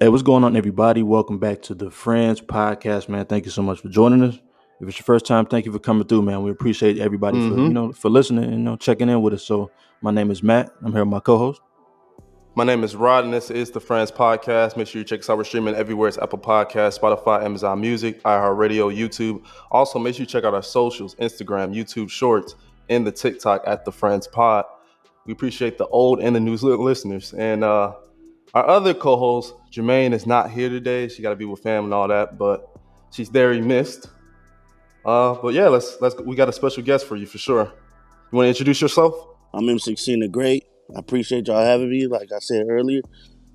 Hey, what's going on, everybody? Welcome back to the Friends Podcast, man. Thank you so much for joining us. If it's your first time, thank you for coming through, man. We appreciate everybody for hmm for listening and checking in with us. So, my name is Matt. I'm here with my co-host. My name is Rod, and this is the Friends Podcast. Make sure you check us out. We're streaming everywhere. It's Apple Podcasts, Spotify, Amazon Music, iHeartRadio, YouTube. Also, make sure you check out our socials, Instagram, YouTube Shorts, and the TikTok at the Friends Pod. We appreciate the old and the new listeners. And our other co-host, Jermaine, is not here today. She got to be with fam and all that, but she's very missed. But yeah, let's. We got a special guest for you for sure. You want to introduce yourself? I'm M-16 the Great. I appreciate y'all having me. Like I said earlier,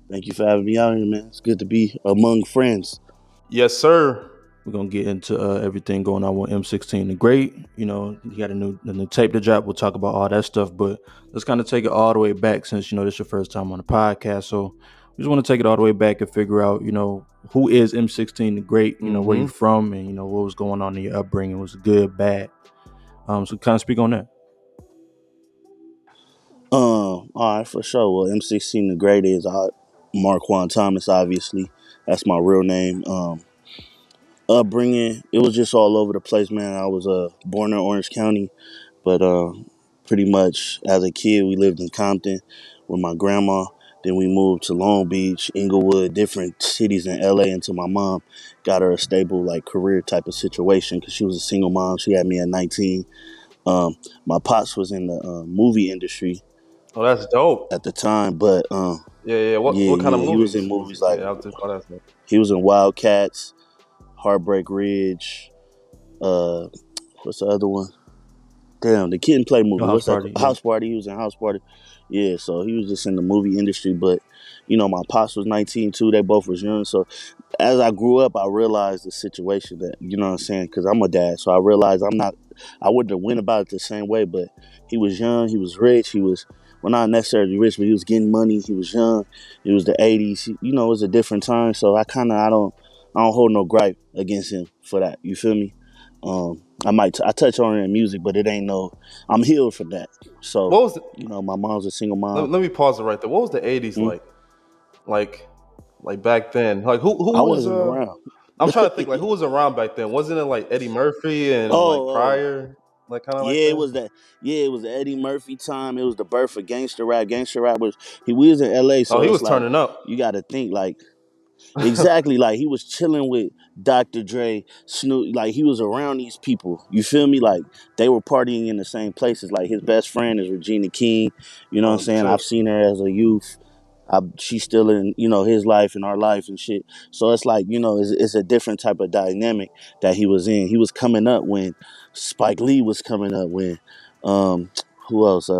thank you for having me out here, man. It's good to be among friends. Yes, sir. We're gonna get into everything going on with M16 the Great. He got a new tape to drop. We'll talk about all that stuff, but let's kind of take it all the way back since this is your first time on the podcast. So we just want to take it all the way back and figure out, who is M16 the Great. Where you from, and what was going on in your upbringing. Was it good, bad? So kind of speak on that. All right, for sure. Well, M-16 the Great is Marquand Thomas, obviously. That's my real name. Upbringing, it was just all over the place, man. I was born in Orange County, but pretty much as a kid, we lived in Compton with my grandma. Then we moved to Long Beach, Inglewood, different cities in LA until my mom got her a stable, like, career type of situation because she was a single mom. She had me at 19. Um, my pops was in the movie industry Oh, that's dope. at the time, but Yeah. What kind of he was movies? in movies like Yeah, I'll just call that. he was in Wildcats, Heartbreak Ridge. Uh, what's the other one? Damn, the Kid and Play Your movie. house What's that party, called? yeah. House Party. He was in House Party. Yeah, so he was just in the movie industry. But my pops was 19 too. They both was young. So as I grew up, I realized the situation that what I'm saying, because I'm a dad. So I realized I wouldn't have went about it the same way. But he was young. He was rich. He was well, not necessarily rich, but he was getting money. He was young. It was the 80s. It was a different time. So I don't hold no gripe against him for that. You feel me? I touch on it in music, but it ain't no. I'm healed from that. So What was the, my mom's a single mom. let me pause it right there. What was the '80s Hmm? like? Like like back then? Like who I was wasn't around. I'm trying to think like who was around back then? Wasn't it like Eddie Murphy and like Oh, Pryor? Like kind of like yeah, it that? was that. Yeah, it was the Eddie Murphy time. It was the birth of gangster rap. Gangster rap was we was in L.A., Oh, so he it's was like turning up. you got to think like exactly like he was chilling with Dr. Dre, Snoop. Like he was around these people. You feel me? Like they were partying in the same places. Like his best friend is Regina King. You know what I'm Oh saying? shit. I've seen her as a youth. She's still in his life and our life and shit. So it's like it's a different type of dynamic that he was in. He was coming up when Spike Lee was coming up when um who else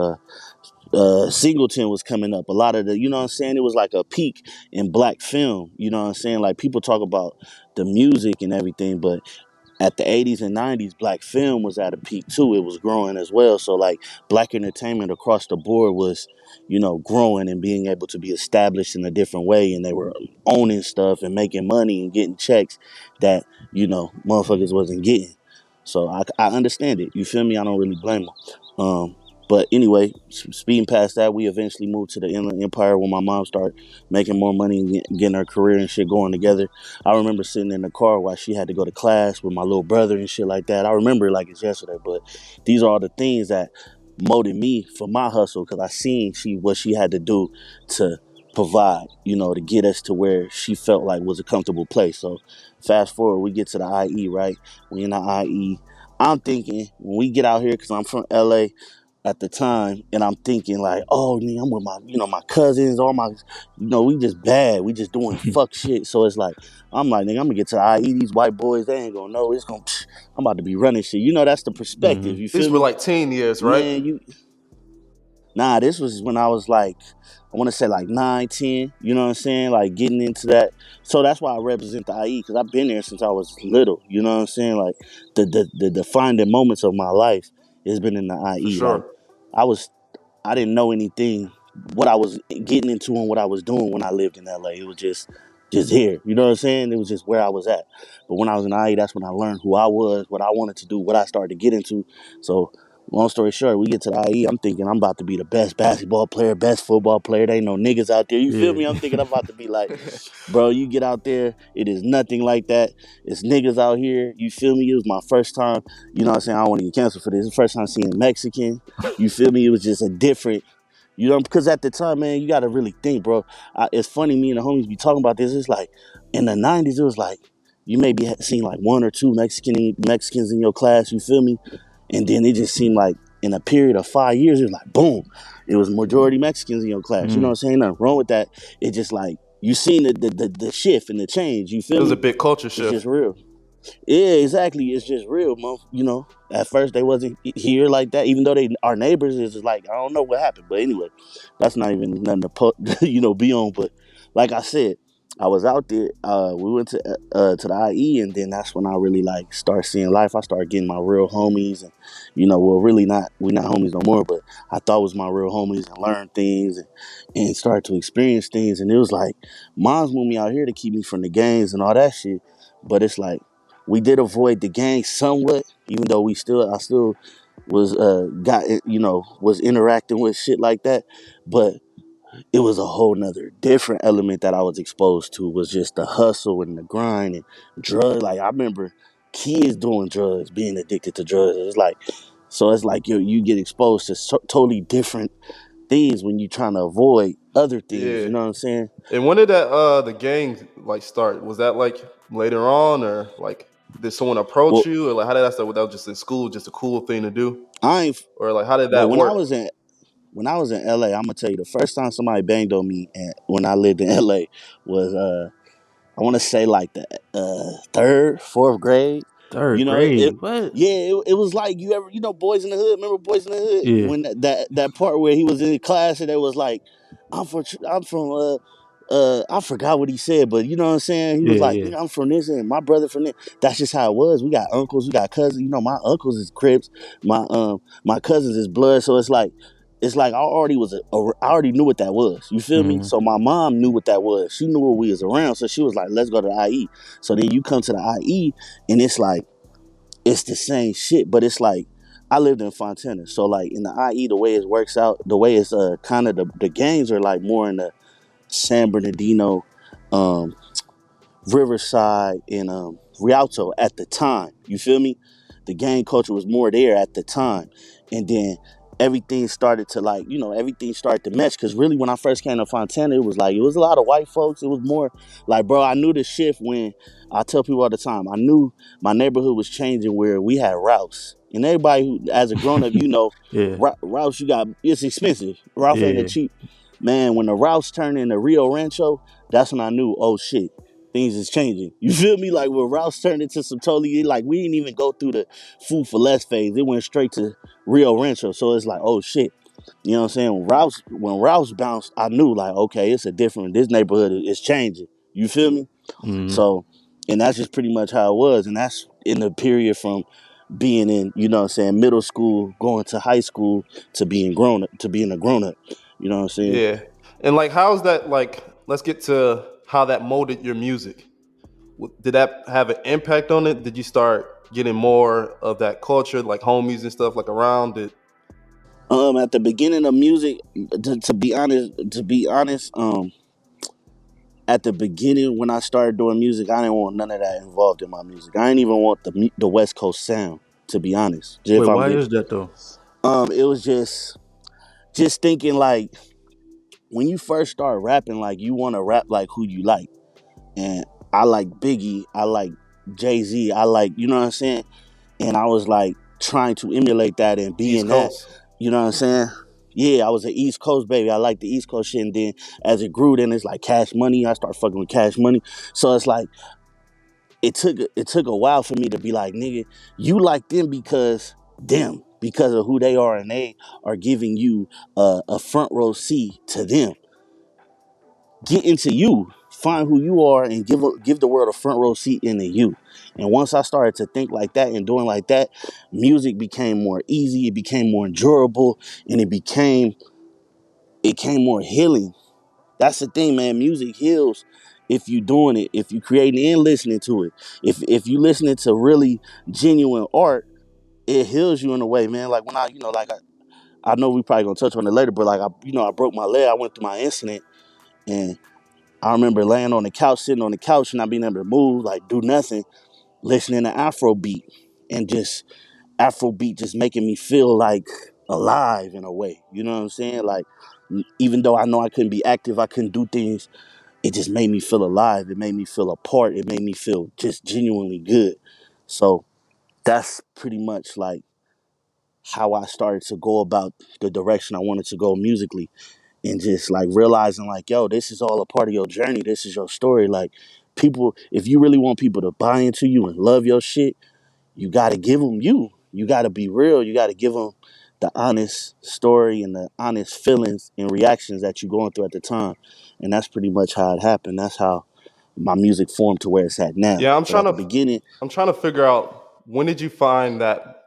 Singleton was coming up. A lot of the, you know what I'm saying? It was like a peak in black film. You know what I'm saying? Like people talk about the music and everything, but at the 80s and 90s, black film was at a peak too. It was growing as well. So like black entertainment across the board was, growing and being able to be established in a different way. And they were owning stuff and making money and getting checks that, motherfuckers wasn't getting. So I understand it. You feel me? I don't really blame them. But anyway, speeding past that, we eventually moved to the Inland Empire when my mom started making more money and getting her career and shit going together. I remember sitting in the car while she had to go to class with my little brother and shit like that. I remember it like it's yesterday, but these are all the things that molded me for my hustle because I seen what she had to do to provide, to get us to where she felt like was a comfortable place. So fast forward, we get to the IE, right? We in the IE. I'm thinking when we get out here, because I'm from LA, at the time, and I'm thinking like, oh, nigga, I'm with my cousins, all my, we just bad, we just doing fuck shit. So it's like, I'm like, nigga, I'm gonna get to the IE, these white boys, they ain't gonna know. I'm about to be running shit. That's the perspective. Hmm. You These feel were me, like teen years, right? man? Nah, this was when I was like, I want to say like 9, 10. You know what I'm saying? Like getting into that. So that's why I represent the IE because I've been there since I was little. You know what I'm saying? Like the defining moments of my life has been in the For IE. Like sure. I was I didn't know anything what I was getting into and what I was doing when I lived in LA. It was just here. You know what I'm saying? It was just where I was at. But when I was in IE, that's when I learned who I was, what I wanted to do, what I started to get into. So Long story short, we get to the IE. I'm thinking I'm about to be the best basketball player, best football player. There ain't no niggas out there. You feel Yeah. me? I'm thinking I'm about to be like, bro, you get out there, it is nothing like that. It's niggas out here. You feel me? It was my first time, you know what I'm saying? I don't want to get canceled for this. It's the first time seeing Mexican. You feel me? It was just a different, you know, because at the time, man, you got to really think, bro. It's funny, me and the homies be talking about this. It's like, in the 90s, it was like, you maybe seen like one or two Mexicans in your class, you feel me? And then it just seemed like in a period of 5 years, it was like, boom, it was majority Mexicans in your class. You know what Mm. I'm saying? Nothing wrong with that. It just like, you seen the shift and the change, you It feel was a me? big culture It's just shift. real. Yeah, exactly. It's just real, you know. At first, they wasn't here like that, even though they our neighbors. Is like I don't know what happened, but anyway, that's not even nothing to put, be on. But like I said, I was out there. We went to the IE, and then that's when I really like start seeing life. I started getting my real homies, and well, really not we not homies no more, but I thought it was my real homies, and learn things and start to experience things. And it was like moms moved me out here to keep me from the gangs and all that shit. But it's like we did avoid the gang somewhat, even though I still was was interacting with shit like that. But it was a whole nother different element that I was exposed to, was just the hustle and the grind and drugs. Like I remember kids doing drugs, being addicted to drugs. It's like you get exposed to totally different things when you're trying to avoid other things. You Yeah. know what I'm saying? And when did that the gang like start? Was that like later on, or like did someone approach Well, you, or like how did that start? Without just in school, just a cool thing to do, I ain't. or like how did Well, that work? when I was in LA, I'm gonna tell you the first time somebody banged on me, and when I lived in LA, was I want to say like the third, fourth grade. You Third know, grade. What? it was like you ever, Boys in the Hood. Remember Boys in the Hood Yeah. when that part where he was in class and it was like, I'm from I forgot what he said, but you know what I'm saying. He was Yeah. like, Yeah. nigga, I'm from this and my brother from this. That's just how it was. We got uncles, we got cousins. You know, my uncles is Crips, my cousins is Blood. So it's like I already knew what that was. You feel me? Mm. So my mom knew what that was. She knew what we was around. So she was like, let's go to the IE. So then you come to the IE and it's like it's the same shit, but it's like I lived in Fontana. So like in the IE, the way it works out, the way it's kind of the gangs are like more in the San Bernardino, um, Riverside, and Rialto at the time. You feel me? The gang culture was more there at the time, and then everything started to everything started to mesh. Because really, when I first came to Fontana, it was a lot of white folks. It was more like, bro, I knew the shift when I tell people all the time. I knew my neighborhood was changing where we had Rouse, and everybody who, as a grown up, Yeah. Rouse, it's expensive. Ralph ain't a Yeah. cheap man. When the Rouse turned into Rio Rancho, that's when I knew, oh shit, things is changing. You feel me? Like when Rouse turned into some totally, like we didn't even go through the food for less phase. It went straight to Rio Rancho. So it's like, oh shit. You know what I'm saying? When Rouse bounced, I knew like, okay, this neighborhood is changing. You feel me? Mm. So, and that's just pretty much how it was. And that's in the period from being in, middle school, going to high school, to being a grown up. You know what I'm saying? Yeah. And like, how's that like? Let's get to how that molded your music. Did that have an impact on it? Did you start getting more of that culture, like homies and stuff, like around it? At the beginning of music, to be honest, at the beginning when I started doing music, I didn't want none of that involved in my music. I didn't even want the West Coast sound, to be honest. Wait, If I'm why being, is that though? it was just thinking like when you first start rapping, like you want to rap like who you like, and I like Biggie, I like Jay-Z, I like, you know what I'm saying, and I was like trying to emulate that and be East in that, Coast. you know what I'm saying. Yeah, I was an East Coast baby. I like the East Coast shit, and then as it grew, then it's like Cash Money. I started fucking with Cash Money, so it's like it took a while for me to be like, nigga, you like them because of who they are, and they are giving you a front row seat to them. Get into you, find who you are, and give the world a front row seat into you. And once I started to think like that and doing like that, music became more easy. It became more endurable, and it came more healing. That's the thing, man. Music heals if you doing it, if you creating and listening to it. If you listening to really genuine art, it heals you in a way, man. Like when I, I know we probably gonna touch on it later, but like I broke my leg. I went through my incident, and I remember laying on the couch, sitting on the couch, and not being able to move, like do nothing, listening to Afro beat, and just Afro beat just making me feel like alive in a way. You know what I'm saying? Like even though I know I couldn't be active, I couldn't do things. It just made me feel alive. It made me feel a part. It made me feel just genuinely good. So that's pretty much like how I started to go about the direction I wanted to go musically, and just like realizing like, yo, this is all a part of your journey. This is your story. Like people, if you really want people to buy into you and love your shit, you got to give them you. You got to be real. You got to give them the honest story and the honest feelings and reactions that you're going through at the time. And that's pretty much how it happened. That's how my music formed to where it's at now. Yeah, But at the beginning, I'm trying to figure out, when did you find that,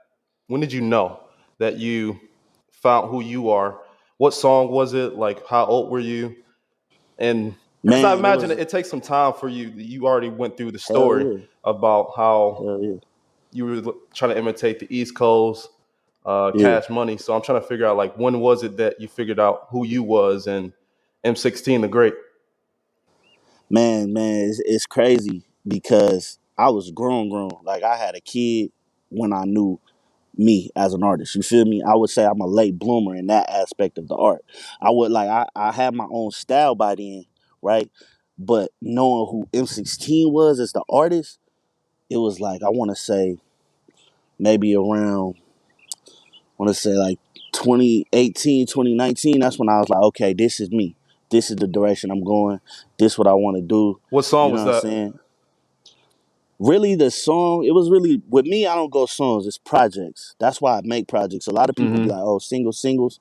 when did you know that you found who you are? What song was it? Like, how old were you? And because I man, it imagine was it takes some time for you. You already went through the hell story yeah. about how Hell yeah. you were trying to imitate the East Coast, Yeah. Cash Money. So I'm trying to figure out, like, when was it that you figured out who you was and M-16 the Great? Man, it's crazy because I was grown. Like I had a kid when I knew me as an artist. You feel me? I would say I'm a late bloomer in that aspect of the art. I had my own style by then, right? But knowing who M-16 was as the artist, it was like I want to say maybe around I want to say like 2018, 2019. That's when I was like, okay, this is me. This is the direction I'm going. This is what I want to do. What song You know was what I'm that? saying? Really, the song, it was really, with me, I don't go songs, it's projects. That's why I make projects. A lot of people be Mm-hmm. like, oh, singles.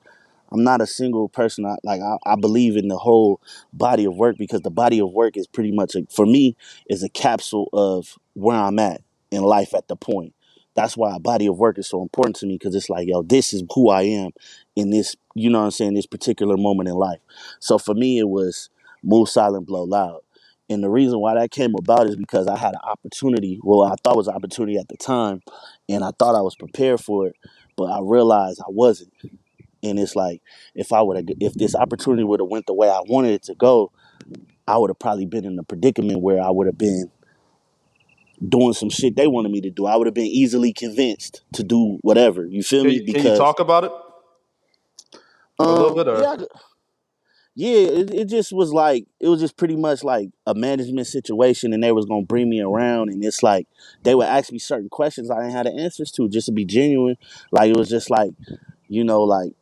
I'm not a single person. I believe in the whole body of work, because the body of work is pretty much, for me, is a capsule of where I'm at in life at the point. That's why a body of work is so important to me, because it's like, yo, this is who I am in this, you know what I'm saying, this particular moment in life. So for me, it was move silent, blow loud. And the reason why that came about is because I had an opportunity. Well, I thought it was an opportunity at the time, and I thought I was prepared for it, but I realized I wasn't. And it's like, if this opportunity would have went the way I wanted it to go, I would have probably been in a predicament where I would have been doing some shit they wanted me to do. I would have been easily convinced to do whatever. You feel me? Can you Because talk about it a little bit, or? yeah, yeah, it just was like, it was just pretty much like a management situation, and they was gonna bring me around, and it's like they would ask me certain questions I didn't have the answers to, just to be genuine. Like it was just like, you know, like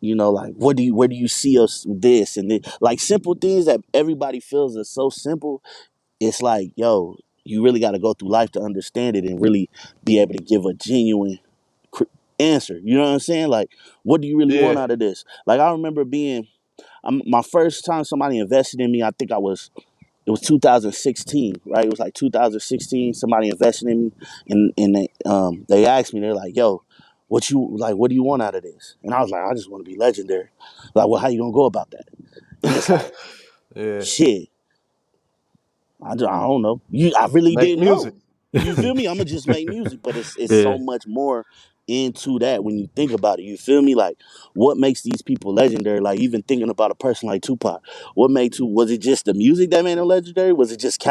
like where do you see us with this and this? Like simple things that everybody feels are so simple. It's like, yo, you really got to go through life to understand it and really be able to give a genuine cr- answer. You know what I'm saying? Like, what do you really Yeah. want out of this? Like I remember being my first time somebody invested in me. I think it was 2016, right? It was like 2016. Somebody invested in me, and they asked me, they're like, "Yo, what do you want out of this?" And I was like, "I just want to be legendary." Like, well, how you gonna go about that? And it's like, Yeah. shit, I don't know. I really Make didn't music. know. You feel me? I'm gonna just make music, but it's Yeah. so much more into that when you think about it. You feel me? Like, what makes these people legendary? Like, even thinking about a person like Tupac, what made Tupac? Was it just the music that made him legendary? Was it just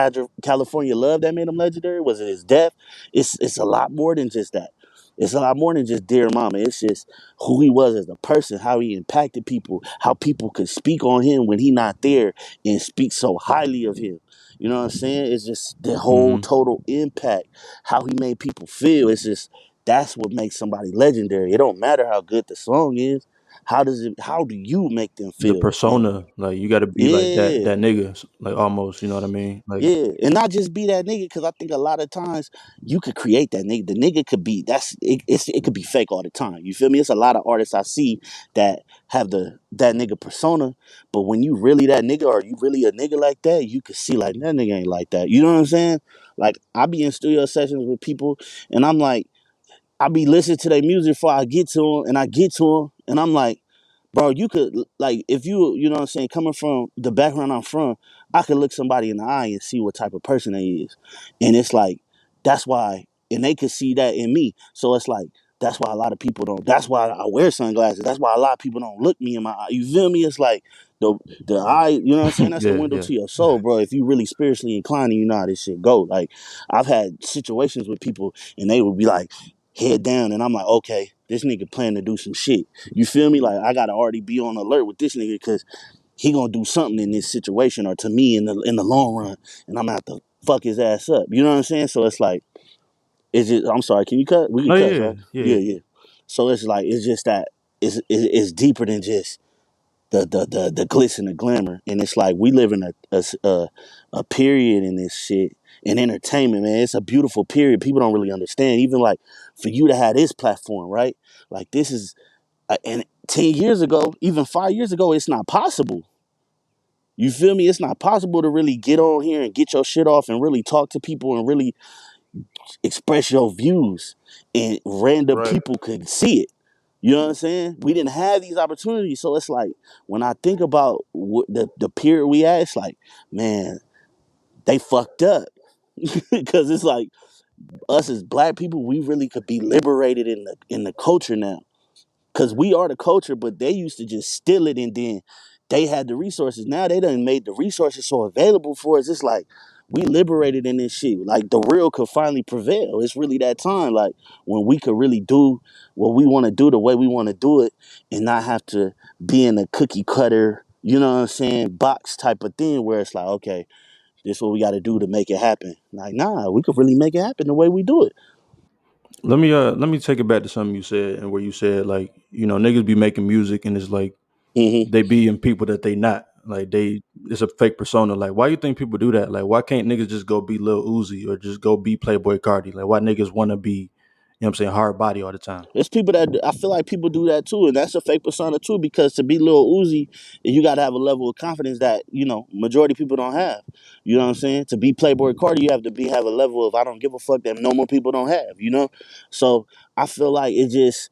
California love that made him legendary? Was it his death? It's a lot more than just that. It's a lot more than just Dear Mama. It's just who he was as a person, how he impacted people, how people could speak on him when he not there and speak so highly of him. You know what I'm saying? It's just the whole Hmm. total impact, how he made people feel. It's just that's what makes somebody legendary. It don't matter how good the song is. How do you make them The feel? And persona, like you got to be like yeah, that nigga, like almost. You know what I mean? Like, yeah, and not just be that nigga, because I think a lot of times you could create that nigga. The nigga could be it could be fake all the time. You feel me? It's a lot of artists I see that have that nigga persona, but when you really that nigga, or you really a nigga like that, you could see like that nigga ain't like that. You know what I'm saying? Like I be in studio sessions with people, and I'm like, I be listening to their music before I get to them, and I get to them, and I'm like, bro, you could, like, if you know what I'm saying, coming from the background I'm from, I could look somebody in the eye and see what type of person they is. And it's like, that's why, and they could see that in me. So it's like, That's why a lot of people don't. That's why I wear sunglasses. That's why a lot of people don't look me in my eye. You feel me? It's like the the eye. You know what I'm saying? That's the Yeah, window yeah. to your soul, bro. If you really spiritually inclined, and you know how this shit go. Like I've had situations with people, and they would be like head down, and I'm like, okay, this nigga planning to do some shit. You feel me? Like I gotta already be on alert with this nigga because he gonna do something in this situation or to me in the long run, and I'm gonna have to fuck his ass up. You know what I'm saying? So it's like it's just. I'm sorry. Can you cut? We can No, cut, yeah, right? yeah, Yeah, yeah. yeah. So it's like it's just that it's deeper than just the glitz and the glamour, and it's like we live in a period in this shit in entertainment, man. It's a beautiful period. People don't really understand. Even like for you to have this platform, right? Like this is and 10 years ago, even 5 years ago, it's not possible. You feel me? It's not possible to really get on here and get your shit off and really talk to people and really express your views, and random Right. people could see it. You know what I'm saying? We didn't have these opportunities, so it's like when I think about the period we at, it's like, man, they fucked up because it's like us as black people, we really could be liberated in the culture now. Cause we are the culture, but they used to just steal it, and then they had the resources. Now they done made the resources so available for us. It's like we liberated in this shit. Like the real could finally prevail. It's really that time, like when we could really do what we want to do the way we want to do it, and not have to be in a cookie cutter, you know what I'm saying, box type of thing where it's like, okay, this is what we got to do to make it happen. Like, nah, we could really make it happen the way we do it. Let me take it back to something you said and where you said like, niggas be making music and it's like Hmm. they be in people that they not. Like it's a fake persona. Like why you think people do that? Like why can't niggas just go be Lil Uzi or just go be Playboy Cardi? Like why niggas wanna be, what I'm saying, hard body all the time? There's people that I feel like people do that too, and that's a fake persona too. Because to be Lil Uzi, you got to have a level of confidence that majority of people don't have. You know what I'm saying? To be Playboy Cardi, you have to be have a level of I don't give a fuck that normal people don't have. So I feel like it's just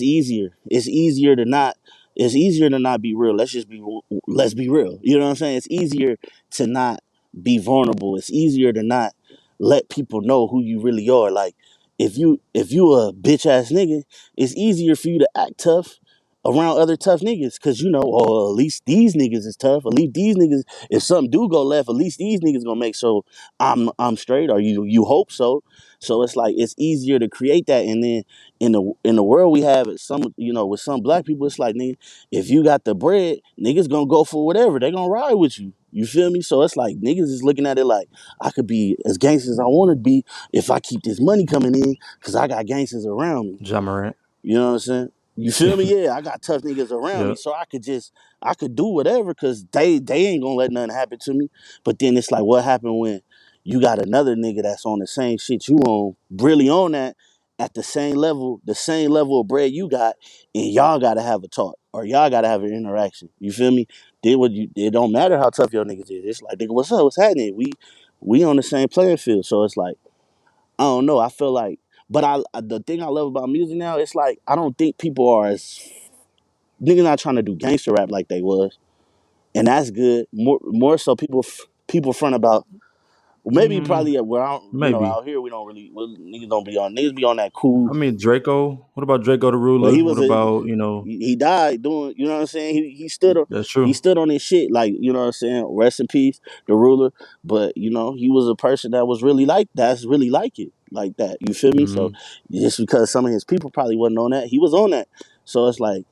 easier. It's easier to not. It's easier to not be real. Let's be real. You know what I'm saying? It's easier to not be vulnerable. It's easier to not let people know who you really are. Like if you a bitch ass nigga, it's easier for you to act tough around other tough niggas because oh, at least these niggas is tough. At least these niggas, if something do go left, at least these niggas gonna make sure I'm straight, or you hope so. So it's like it's easier to create that, and then in the world we have it, with some black people, it's like nigga, if you got the bread, niggas gonna go for whatever. They gonna ride with you. You feel me? So it's like niggas is looking at it like I could be as gangster as I want to be if I keep this money coming in because I got gangsters around me. Ja Morant. You know what I'm saying? You feel me? Yeah, I got tough niggas around me, Yeah. so I could do whatever because they ain't gonna let nothing happen to me. But then it's like, what happened when you got another nigga that's on the same shit you on, really on that at the same level of bread you got, and y'all gotta have a talk or y'all gotta have an interaction. You feel me? Then what you it don't matter how tough your niggas is. It's like, nigga, what's up? What's happening? We on the same playing field, so it's like I don't know. I feel like, but the thing I love about music now, it's like I don't think people are as niggas not trying to do gangster rap like they was, and that's good. More so, people front about maybe Mm, probably where I don't, maybe. out here we don't really niggas don't be on niggas be on that cool. I mean Draco. What about Draco the But Ruler? he What was a about, he died doing, you know what I'm saying. that's He true. stood on his shit, like, you know what I'm saying. Rest in peace, the ruler. But he was a person that was really like it like that. You feel me? So Hmm. just because some of his people probably wasn't on that, he was on that. So it's like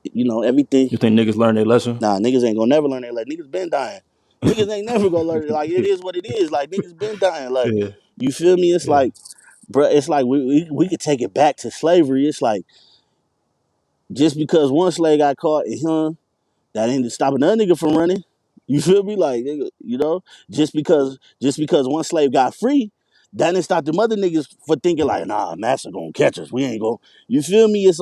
everything. You think niggas learn their lesson? Nah, niggas ain't gonna never learn that. Like niggas been dying. Niggas ain't never gonna learn it. Like it is what it is. Like niggas been dying. Like Yeah, you feel me? It's yeah. like, bruh, it's like we could take it back to slavery. It's like just because one slave got caught and hung, that ain't stop another nigga from running. You feel me? Like nigga, just because one slave got free, that didn't stop the other niggas for thinking like, nah, master gonna catch us. We ain't gonna. You feel me? It's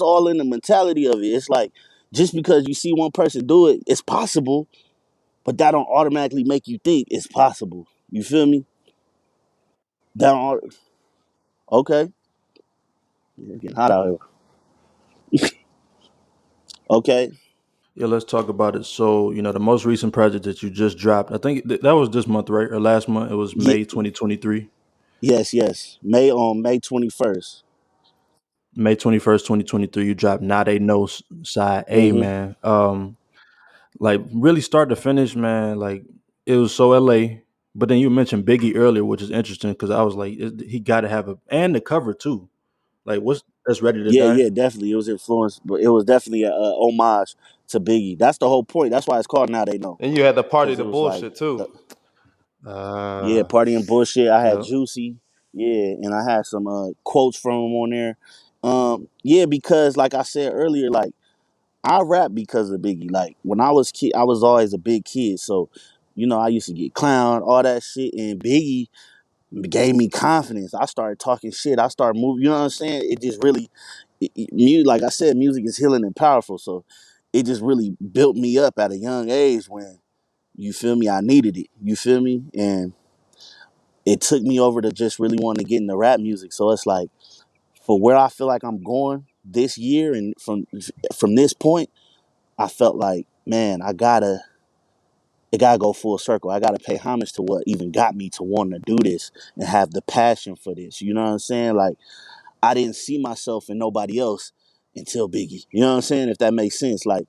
all in the mentality of it. It's like just because you see one person do it, it's possible, but that don't automatically make you think it's possible. You feel me? That don't. Okay. Yeah, it's getting hot out here. Okay. Yeah, let's talk about it. So, the most recent project that you just dropped, I think that was this month, right? Or last month? It was Yeah, May 2023. yes, yes. May 21st. May 21st, 2023, you dropped Now They Know Side A, Mm-hmm. man. Like really start to finish, man. Like it was so LA. But then you mentioned Biggie earlier, which is interesting because I was like, he got to have a and the cover too. Like what's that's Ready to Yeah, Die? yeah, definitely. It was influenced, but it was definitely a homage to Biggie. That's the whole point. That's why it's called Now They Know, And you had the party because the it was like, bullshit too. the, yeah, Uh, party and bullshit. I had yep. Juicy, yeah, and I had some quotes from him on there. Yeah, because like I said earlier, like I rap because of Biggie. Like when I was kid, I was always a big kid, so I used to get clowned, all that shit, and Biggie gave me confidence. I started talking shit. I started moving. You know what I'm saying? It just really, like I said, music is healing and powerful. So it just really built me up at a young age when you feel me. I needed it. You feel me? And it took me over to just really want to get into rap music. So it's like for where I feel like I'm going this year, and from this point, I felt like, man, it gotta go full circle. I gotta pay homage to what even got me to want to do this and have the passion for this. You know what I'm saying? Like I didn't see myself in nobody else until Biggie. You know what I'm saying? If that makes sense. Like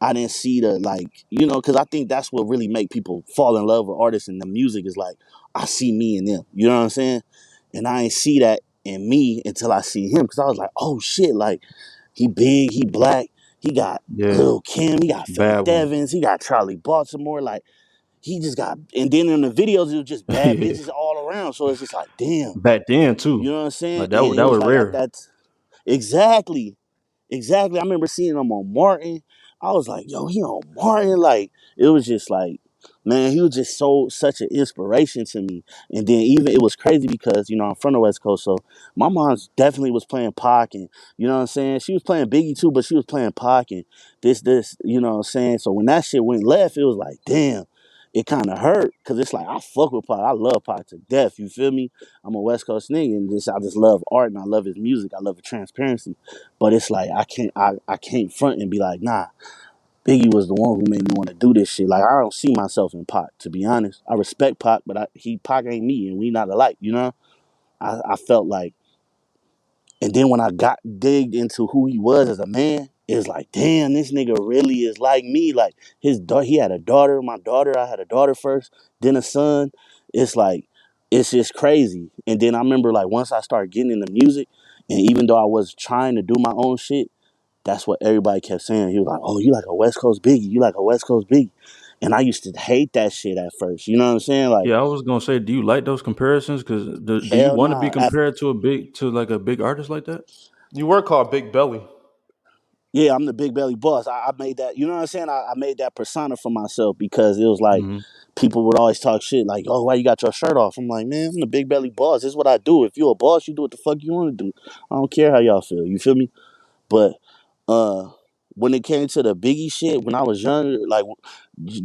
I didn't see the like, because I think that's what really make people fall in love with artists and the music is like, I see me in them. You know what I'm saying? And I ain't see that in me until I see him because I was like, oh shit, like he big, he black, he got Yeah. Lil Kim, he got Bad Faith one. Evans, he got Charlie Baltimore, like he just got, and then in the videos it was just bad Yeah. bitches all around. So it's just like, damn, Back then you too. know what I'm saying? Like And it that was was like at rare. that, exactly. Exactly. I remember seeing him on Martin. I was like, yo, he on Martin. Like, it was just like, man, he was just such an inspiration to me. And then even it was crazy because, I'm from the West Coast. So my mom's definitely was playing Pac and you know what I'm saying? She was playing Biggie too, but she was playing Pac and this, you know what I'm saying? So when that shit went left, it was like, damn. It kind of hurt because it's like I fuck with Pac. I love Pac to death. You feel me? I'm a West Coast nigga, and I just love art and I love his music. I love the transparency. But it's like I can't front and be like, nah, Biggie was the one who made me want to do this shit. Like I don't see myself in Pac, to be honest. I respect Pac, but Pac ain't me and we not alike, you know? I felt like, and then when I got digged into who he was as a man, it's like, damn, this nigga really is like me. Like his daughter, he had a daughter, my daughter, I had a daughter first, then a son. It's like, it's just crazy. And then I remember like once I started getting into music, and even though I was trying to do my own shit, that's what everybody kept saying. He was like, "Oh, you like a West Coast Biggie? You like a West Coast Biggie?" And I used to hate that shit at first. You know what I'm saying? Like, Yeah, I was gonna say, do you like those comparisons? Because do you hell want to be nah. compared to like a big artist like that? You were called Big Belly. Yeah, I'm the big belly boss. I made that. You know what I'm saying? I made that persona for myself because it was like Hmm. people would always talk shit like, "Oh, why you got your shirt off?" I'm like, man, I'm the big belly boss. This is what I do. If you're a boss, you do what the fuck you want to do. I don't care how y'all feel. You feel me? But uh, when it came to the Biggie shit, when I was younger, like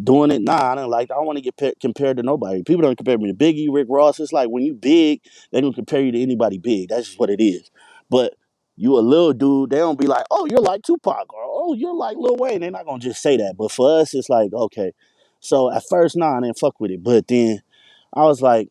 doing it, nah, I don't like. I don't want to get compared to nobody. People don't compare me to Biggie, Rick Ross. It's like when you big, they don't compare you to anybody big. That's just what it is. But you a little dude, they don't be like, oh, you're like Tupac or oh, you're like Lil Wayne. They're not gonna just say that. But for us, it's like okay. So at first, nah, I didn't fuck with it. But then I was like,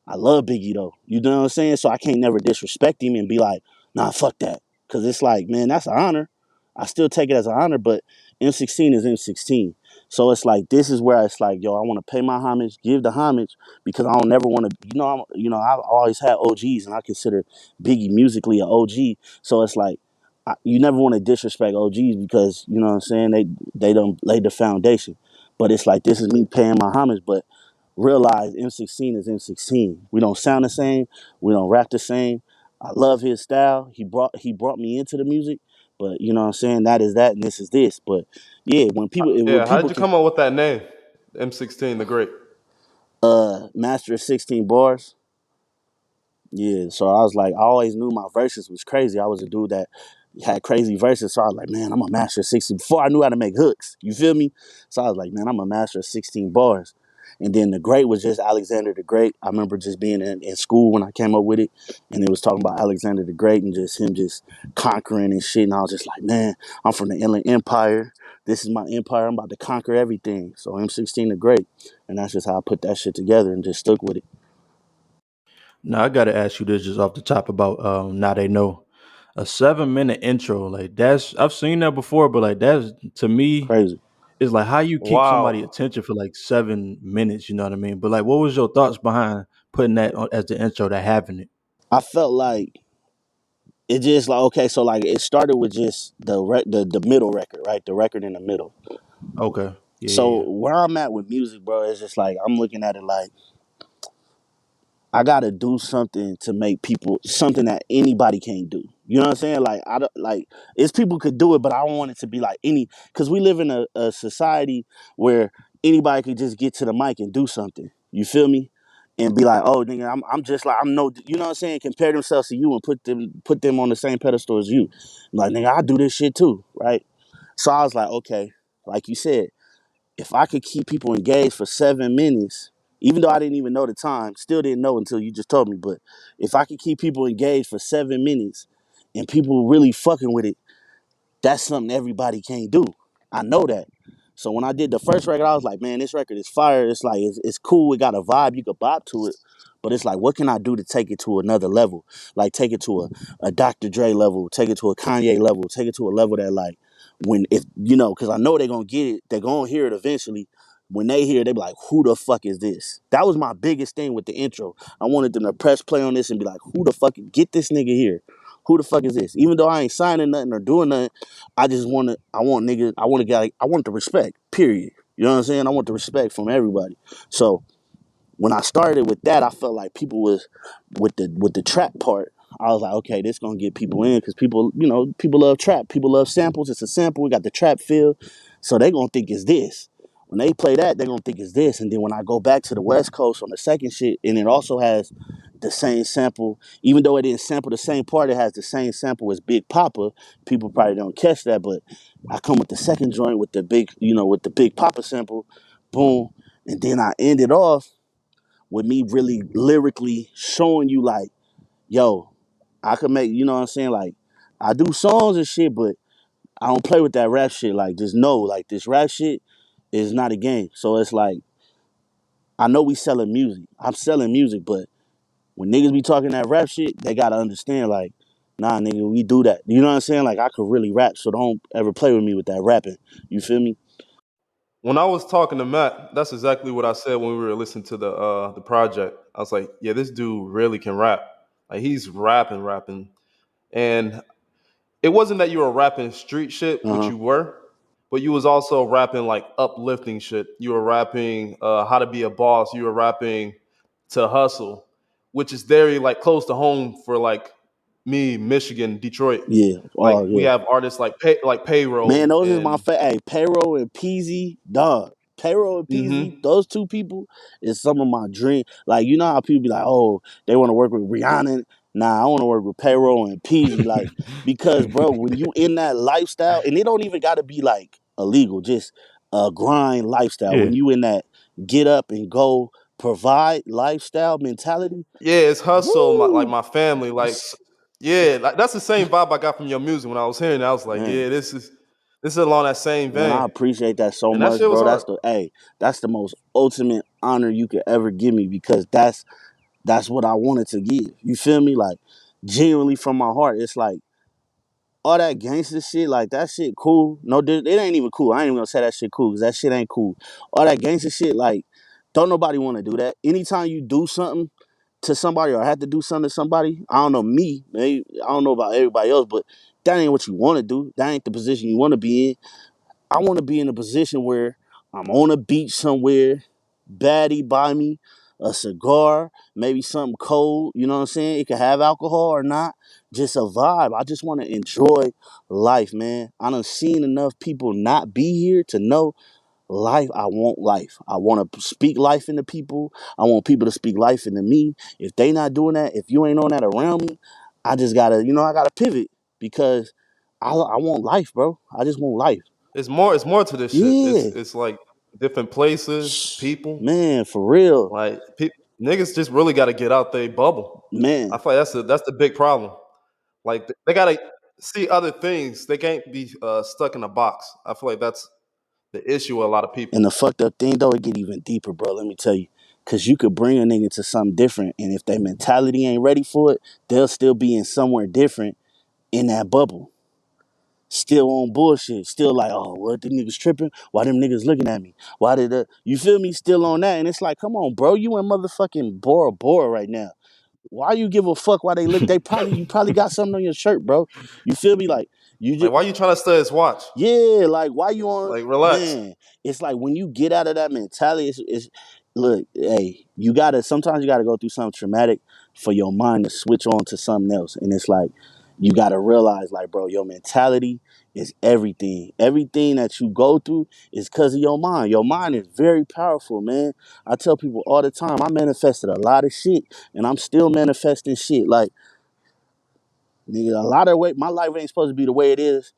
I love Biggie though. You know what I'm saying? So I can't never disrespect him and be like, nah, fuck that. Cause it's like, man, that's an honor. I still take it as an honor, but M-16 is M-16. So it's like this is where it's like, yo, I want to pay my homage, give the homage, because I don't never want to, I've always had OGs, and I consider Biggie musically an OG. So it's like, you never want to disrespect OGs because you know what I'm saying they don't lay the foundation. But it's like this is me paying my homage, but realize M-16 is M-16. We don't sound the same. We don't rap the same. I love his style. He brought me into the music, but you know what I'm saying? That is that and this is this. But yeah, when Yeah, how people did you can come up with that name? M16, the Great. master 16 bars, yeah, so I was like, I always knew my verses was crazy. I was a dude that had crazy verses, so I was like, man, I'm a master of 16 before I knew how to make hooks. You feel me? So I was like, man, I'm a master of 16 bars. And then the great was just Alexander the Great. I remember just being in school when I came up with it, and it was talking about Alexander the Great and just him just conquering and shit. And I was just like, man, I'm from the Inland Empire. This is my empire. I'm about to conquer everything. So M-16 the Great, and that's just how I put that shit together and just stuck with it. Now I gotta ask you this just off the top about Now They Know. A 7 minute intro, like that's I've seen that before, but like that's to me Crazy. is like how you keep somebody Wow. attention for like 7 minutes. You know what I mean? But like, what was your thoughts behind putting that on, as the intro, that having it? I felt like it just like okay, so like it started with just the middle record, right? The record in the middle. Okay, yeah, yeah, So yeah. where I'm at with music, bro, is just like I'm looking at it like I gotta do something to make people something that anybody can't do. You know what I'm saying? Like I don't like it's people could do it, but I don't want it to be like any because we live in a society where anybody could just get to the mic and do something. You feel me? And be like, oh nigga, I'm just like I'm no you know what I'm saying? Compare themselves to you and put them on the same pedestal as you. Like nigga, I do this shit too, right? So I was like, okay, like you said, if I could keep people engaged for 7 minutes, even though I didn't even know the time, still didn't know until you just told me, but if I could keep people engaged for 7 minutes and people really fucking with it, that's something everybody can't do. I know that. So when I did the first record, I was like, man, this record is fire. It's like it's cool. It got a vibe. You could bop to it. But it's like, what can I do to take it to another level? Like take it to a Dr. Dre level, take it to a Kanye level, take it to a level that like when if you know, because I know they're gonna get it, they're gonna hear it eventually. When they hear it, they be like, who the fuck is this? That was my biggest thing with the intro. I wanted them to press play on this and be like, who the fuck get this nigga here? Who the fuck is this? Even though I ain't signing nothing or doing nothing, I just want to. I want niggas. I want to get. I want the respect. Period. You know what I'm saying? I want the respect from everybody. So when I started with that, I felt like people was with the trap part. I was like, okay, this gonna get people in because people, you know, people love trap. People love samples. It's a sample. We got the trap feel, so they gonna think it's this. When they play that, they gonna think it's this. And then when I go back to the West Coast on the second shit, and it also has the same sample, even though it didn't sample the same part, it has the same sample as Big Papa. People probably don't catch that, but I come with the second joint with the big, you know, with the Big Papa sample, boom, and then I end it off with me really lyrically showing you like, yo, I could make, you know what I'm saying? Like, I do songs and shit, but I don't play with that rap shit. Like, just know, like, this rap shit is not a game. So it's like, I know we selling music. I'm selling music, but when niggas be talking that rap shit, they gotta understand, like, nah, nigga, we do that. You know what I'm saying? Like, I could really rap, so don't ever play with me with that rapping. You feel me? When I was talking to Matt, that's exactly what I said when we were listening to the project. I was like, yeah, this dude really can rap. Like he's rapping. And it wasn't that you were rapping street shit, Uh which huh. you were, but you was also rapping like uplifting shit. You were rapping how to be a boss. You were rapping to hustle, which is very like close to home for like me, Michigan, Detroit. Yeah. Like Oh, we yeah. have artists like Man, Payroll those is my and favorite. Hey, Payroll and Peasy, dog. Payroll and Peasy, mm-hmm. those two people is some of my dream. Like, you know how people be like, oh, they want to work with Rihanna. Nah, I want to work with Payroll and Peasy. Like, because, bro, when you in that lifestyle, and it don't even got to be like illegal, just a grind lifestyle. Yeah. When you in that get up and go provide lifestyle mentality, Yeah, it's hustle, like woo, my family, yeah, like that's the same vibe I got from your music when I was hearing it. I was like, man. yeah, this is along that same Man, I vein, appreciate that so and that much, shit was bro. hard. That's the most ultimate honor you could ever give me because that's what I wanted to give. You feel me? Like genuinely from my heart. It's like all that gangster shit, like that shit cool. No, it ain't even cool. I ain't even gonna say that shit cool because that shit ain't cool. All that gangster shit, like, don't nobody want to do that. Anytime you do something to somebody or have to do something to somebody, I don't know me, maybe I don't know about everybody else, but that ain't what you want to do. That ain't the position you want to be in. I want to be in a position where I'm on a beach somewhere, baddie by me, a cigar, maybe something cold, you know what I'm saying? It could have alcohol or not, just a vibe. I just want to enjoy life, man. I done seen enough people not be here to know life. I want life. I want to speak life into people. I want people to speak life into me. If they not doing that, if you ain't on that around me, I just gotta, I gotta pivot because I want life, bro. I just want life. It's more to this shit. It's Yeah, it's like different places, people. man, for real, Like niggas just really got to get out their bubble. I man. feel like that's the big problem. Like they got to see other things. They can't be stuck in a box. I feel like that's the issue with a lot of And people. the fucked up thing though, it get even deeper, bro. Let me tell you, cause you could bring a nigga to something different, and if their mentality ain't ready for it, they'll still be in somewhere different in that bubble, still on bullshit, still like, oh, what the niggas tripping? Why them niggas looking at me? Why did you feel me? Still on that, and it's like, come on, bro, you in motherfucking Bora Bora right now. Why you give a fuck why they look? You probably got something on your shirt, bro. You feel me? Like you Like, just why you trying to study his watch? yeah, like why you on Like, relax. man? It's like when you get out of that mentality, it's look, hey, you gotta sometimes you gotta go through something traumatic for your mind to switch on to something else. And it's like you gotta realize, like, bro, your mentality is everything. Everything that you go through is because of your mind. Your mind is very powerful, man. I tell people all the time, I manifested a lot of shit and I'm still manifesting shit. Like, nigga, a lot of way my life ain't supposed to be the way it is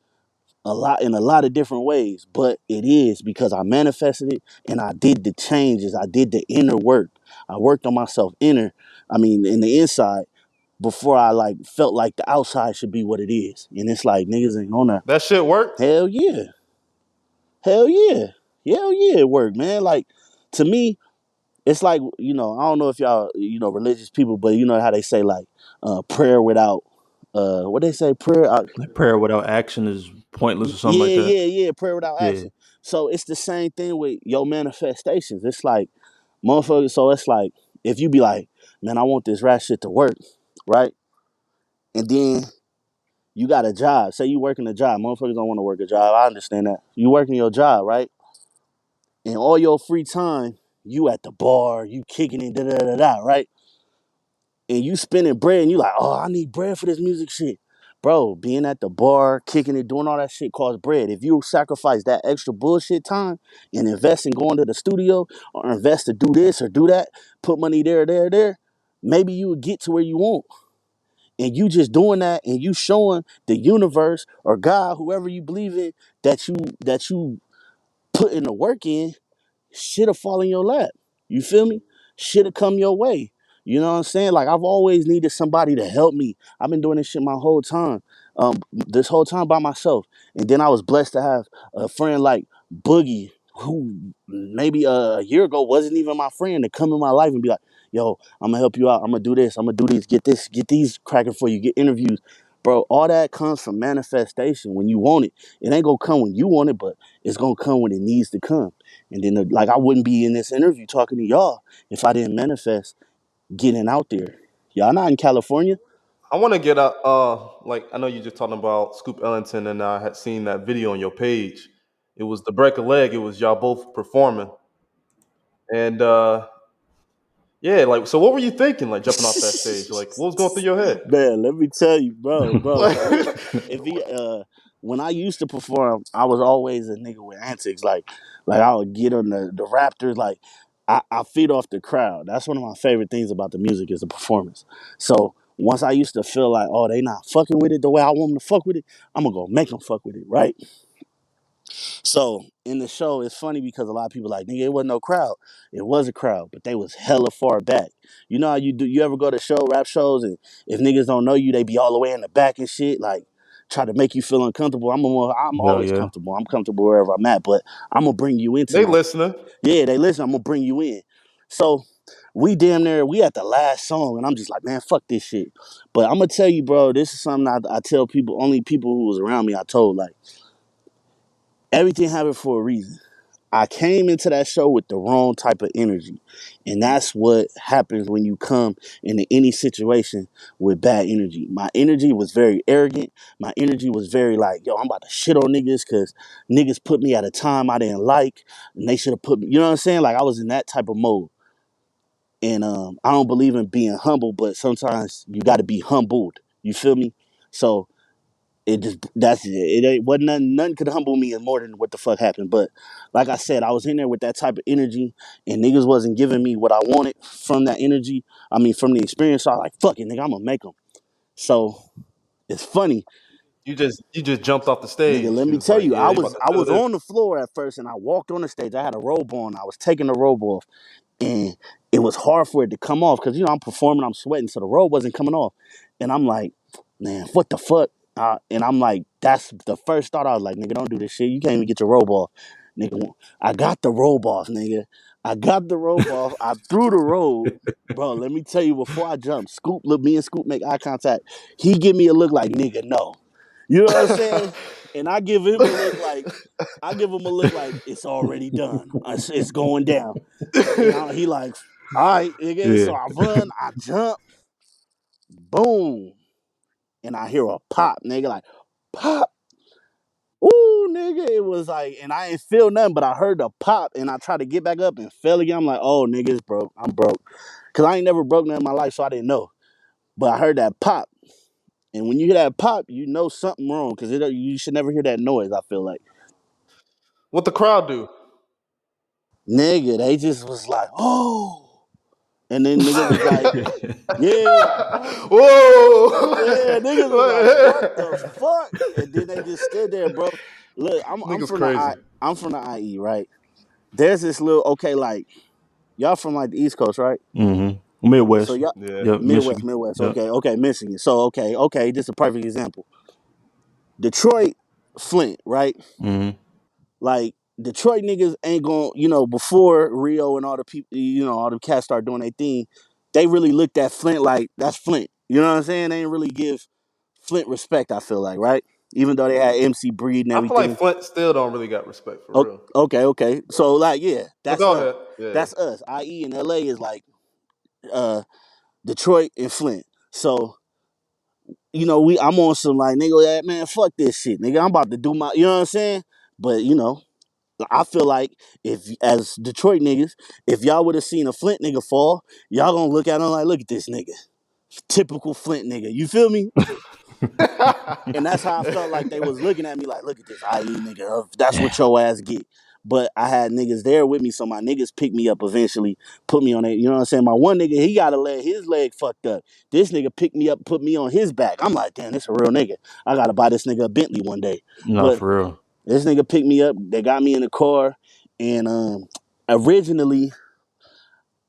a lot in a lot of different ways, but it is because I manifested it and I did the changes. I did the inner work. I worked on myself in the inside before I like felt like the outside should be what it is. And it's like niggas ain't on that. That shit worked. Hell yeah. Hell yeah. Hell yeah, it worked, man. Like to me, it's like, I don't know if y'all, religious people, but you know how they say like prayer without what they say, prayer Like prayer without action is pointless or something like yeah, that. yeah, yeah. Prayer without Yeah. action. So it's the same thing with your manifestations. It's like, motherfuckers. So it's like, if you be like, man, I want this rap shit to work, right? And then you got a job. Say you working a job. Motherfuckers don't want to work a job. I understand that. You working your job, right? And all your free time, you at the bar, you kicking it, da da da da, right? And you spending bread and you like, oh, I need bread for this music shit. Bro, being at the bar, kicking it, doing all that shit costs bread. If you sacrifice that extra bullshit time and invest in going to the studio or invest to do this or do that, put money there, maybe you would get to where you want. And you just doing that and you showing the universe or God, whoever you believe in, that you putting the work in, shit'll fall in your lap. You feel me? Shit'll come your way. You know what I'm saying? Like I've always needed somebody to help me. I've been doing this shit my whole time. This whole time by myself. And then I was blessed to have a friend like Boogie, who maybe a year ago wasn't even my friend, to come in my life and be like, yo, I'm gonna help you out. I'm gonna do this, get these cracking for you, get interviews. Bro, all that comes from manifestation when you want it. It ain't gonna come when you want it, but it's gonna come when it needs to come. And then, like, I wouldn't be in this interview talking to y'all if I didn't manifest getting out there. Y'all not in California? I want to get a like, I know you just talking about Scoop Ellington, and I had seen that video on your page. It was the break a leg. It was y'all both performing, and yeah, like, so what were you thinking, like jumping off that stage? Like, what was going through your head? Man, let me tell you, bro. Like, So if he when I used to perform, I was always a nigga with antics. Like I would get on the Raptors, like I feed off the crowd. That's one of my favorite things about the music is the performance. So once I used to feel like, oh, they not fucking with it the way I want them to fuck with it, I'm gonna go make them fuck with it, right? So in the show, it's funny because a lot of people like, nigga, it wasn't no crowd. It was a crowd, but they was hella far back. You know how you do? You ever go to rap shows, and if niggas don't know you, they be all the way in the back and shit, like try to make you feel uncomfortable. I'm Hell always yeah. comfortable. I'm comfortable wherever I'm at, but I'm gonna bring you into they my listening. yeah. They listen. I'm gonna bring you in. So we at the last song, and I'm just like, man, fuck this shit. But I'm gonna tell you, bro, this is something I tell people. Only people who was around me, I told, like, everything happened for a reason. I came into that show with the wrong type of energy. And that's what happens when you come into any situation with bad energy. My energy was very arrogant. My energy was very like, yo, I'm about to shit on niggas because niggas put me at a time I didn't like. And they should have put me, you know what I'm saying? Like I was in that type of mode. And I don't believe in being humble, but sometimes you got to be humbled. You feel me? So it just that's it. It ain't wasn't nothing could humble me more than what the fuck happened. But like I said, I was in there with that type of energy, and niggas wasn't giving me what I wanted from that energy. I mean, from the experience. So I was like, fuck it, nigga, I'm gonna make them. So it's funny, You just jumped off the nigga. stage. Let You me was tell like, you, yeah, I you about was to I feel was this. on the floor at first, and I walked on the stage. I had a robe on. I was taking the robe off, and it was hard for it to come off because I'm performing, I'm sweating, so the robe wasn't coming off, and I'm like, man, what the fuck? And I'm like, that's the first thought. I was like, nigga, don't do this shit. You can't even get your robe off, nigga. I got the robe off, nigga. I got the robe off. I threw the robe, bro. Let me tell you, before I jumped, Scoop look me and Scoop make eye contact. He give me a look like, nigga, no. You know what I'm saying? And I give him a look like it's already done. It's going down. And he like, all right, nigga. Yeah. So I run, I jump, boom, and I hear a pop, nigga, like pop. Ooh, nigga, it was like, and I ain't feel nothing, but I heard the pop, and I tried to get back up and fell again. I'm like, oh, nigga, it's broke. I'm broke, cause I ain't never broke nothing in my life, so I didn't know. But I heard that pop, and when you hear that pop, you know something wrong, cause you should never hear that noise. I feel like, What the crowd do? nigga, they just was like, oh, and then nigga was like, yeah, it was like, oh, yeah, niggas was like, what Whoa! the fuck? And then they just stood there, bro. Look, I'm Niggas from crazy. I'm from the IE, right? There's this little okay, like y'all from like the East Coast, right? So Midwest. y'all Yeah. Yep. Midwest, Michigan. Midwest. Yep. Okay, okay, Michigan. So okay. This is a perfect example. Detroit, Flint, right? Mm-hmm. Like Detroit niggas ain't going, before Rio and all the people, all the cats start doing their thing. They really looked at Flint like that's Flint. You know what I'm saying? They didn't really give Flint respect. I feel like, right? Even though they had MC Breed and I feel like everything. Flint still don't really got respect for real. Okay. So like, yeah, But that's go us. ahead. Yeah. That's us. IE and LA is like uh Detroit and Flint. So I'm on some like nigga, man, fuck this shit, nigga. I'm about to do my, you know what I'm saying? But I feel like if as Detroit niggas, if y'all would have seen a Flint nigga fall, y'all gonna look at him like, look at this nigga, typical Flint nigga. You feel me? And that's how I felt like they was looking at me like, look at this IE nigga. That's what your ass get. But I had niggas there with me, so my niggas picked me up eventually, put me on it. You know what I'm saying? My one nigga, he got his leg fucked up. This nigga picked me up, put me on his back. I'm like, damn, this a real nigga. I gotta buy this nigga a Bentley one day. Nah, But for real. this nigga picked me up. They got me in the car, and originally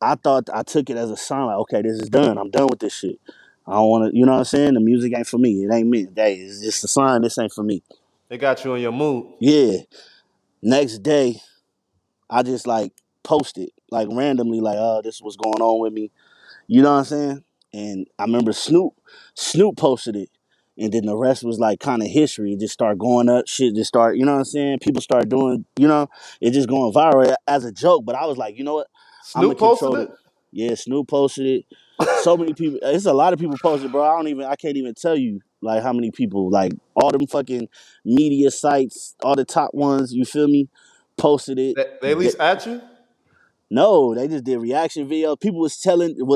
I thought I took it as a sign like, okay, this is done. I'm done with this shit. I don't want to, you know what I'm saying? The music ain't for me. It ain't me. Hey, it's just a sign. This ain't for me. They got you in your mood. Yeah. Next day, I just like posted like randomly, like, oh, this is what's going on with me. You know what I'm saying? And I remember Snoop posted it. And then the rest was like kind of history. It just started going up. Shit just start, you know what I'm saying? People start doing, it just going viral as a joke. But I was like, you know what? I'm gonna Snoop posted control it. it. Yeah, Snoop posted it. So many people. It's a lot of people posted, bro. I can't even tell you like how many people, like all them fucking media sites, all the top ones. You feel me? Posted it. They at least at you. No, they just did reaction videos. People was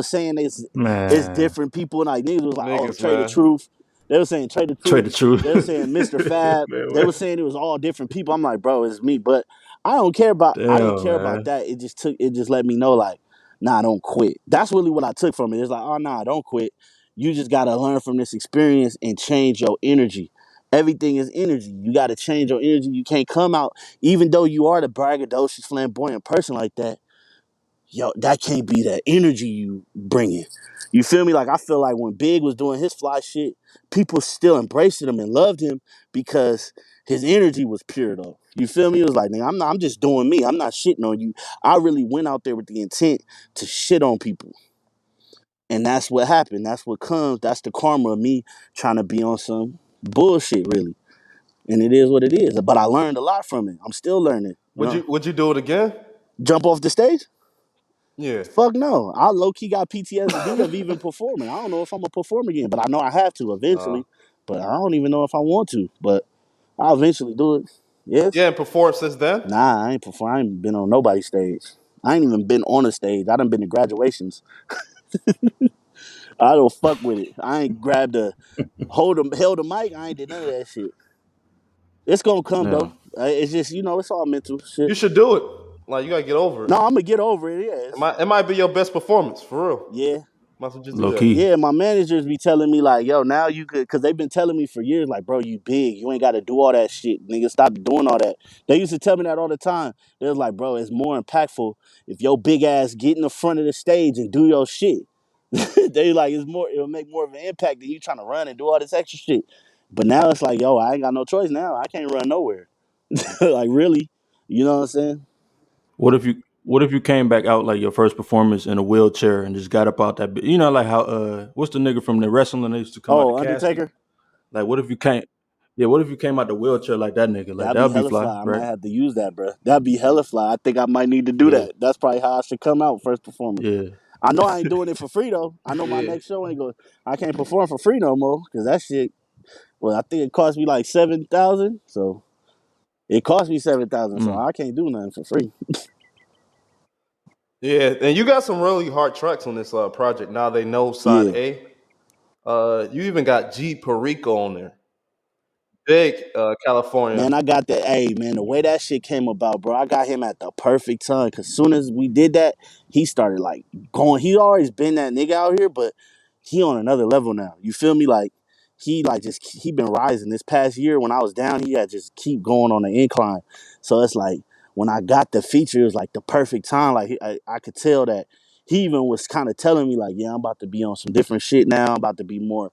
saying it's Man. different people, and like niggas was like, oh, Niggas, Trey the man. Truth. They were saying Trey the Tell Truth. the truth. They were saying Mr. Fab. Man, They what? were saying it was all different people. I'm like, bro, it's me. But I didn't Damn, care about man. that. It just let me know like, nah, don't quit. That's really what I took from it. It's like, oh nah, don't quit. You just gotta learn from this experience and change your energy. Everything is energy. You gotta change your energy. You can't come out, even though you are the braggadocious, flamboyant person like that, yo, that can't be the energy you bringing. You feel me? Like I feel like when Big was doing his fly shit, people still embraced him and loved him because his energy was pure though. You feel me? It was like, nigga, I'm just doing me. I'm not shitting on you. I really went out there with the intent to shit on people. And that's what happened. That's what comes. That's the karma of me trying to be on some bullshit, really. And it is what it is. But I learned a lot from it. I'm still learning. Would you do it again? Jump off the stage? Yeah. Fuck no. I low key got PTSD of even performing. I don't know if I'm gonna perform again, but I know I have to Uh, eventually. But I don't even know if I want to. But I'll eventually do it. Yes. yeah, and performed since then. Nah, I ain't perform. I ain't been on nobody's stage. I ain't even been on a stage. I done been to graduations. I don't fuck with it. I ain't grabbed a held a mic. I ain't did none of that shit. It's gonna come Yeah. though. It's just it's all mental You shit. should do it. Like you gotta get over it. No, I'm gonna get over it. Yeah, It might be your best performance for real. yeah. Might as well just do Low that. key. Yeah, my managers be telling me like, yo, now you could, because they've been telling me for years, like, bro, you big, you ain't got to do all that shit, nigga. Stop doing all that. They used to tell me that all the time. They was like, bro, it's more impactful if your big ass get in the front of the stage and do your shit. They like it'll make more of an impact than you trying to run and do all this extra shit. But now it's like, yo, I ain't got no choice now. I can't run nowhere. Like really, you know what I'm saying? What if you came back out like your first performance in a wheelchair and just got up out that like how what's the nigga from the wrestling that used to come out the Oh, casket? Undertaker. Like what if you came Yeah, what if you came out the wheelchair like that nigga? Like That'd be that'd be hella fly, fly. I might right? have to use that, bro. That'd be hella fly. I think I might need to do Yeah, that. That's probably how I should come out first performance. yeah. I know I ain't doing it for free though. I know my Yeah. next show ain't going. I can't perform for free no more because that shit. Well, I think it cost me like 7,000. So it cost me 7,000. So Mm. I can't do nothing for free. Yeah, and you got some really hard tracks on this project. Now they know side Yeah. A. You even got G Perico on there. Big California. Man, I got that. Hey, man, the way that shit came about, bro, I got him at the perfect time. Cause soon as we did that, he started like going. He always been that nigga out here, but he on another level now. You feel me? Like just he been rising this past year. When I was down, he had just keep going on the incline. So it's like when I got the feature, it was like the perfect time. Like I could tell that he even was kind of telling me like, yeah, I'm about to be on some different shit now. I'm about to be more,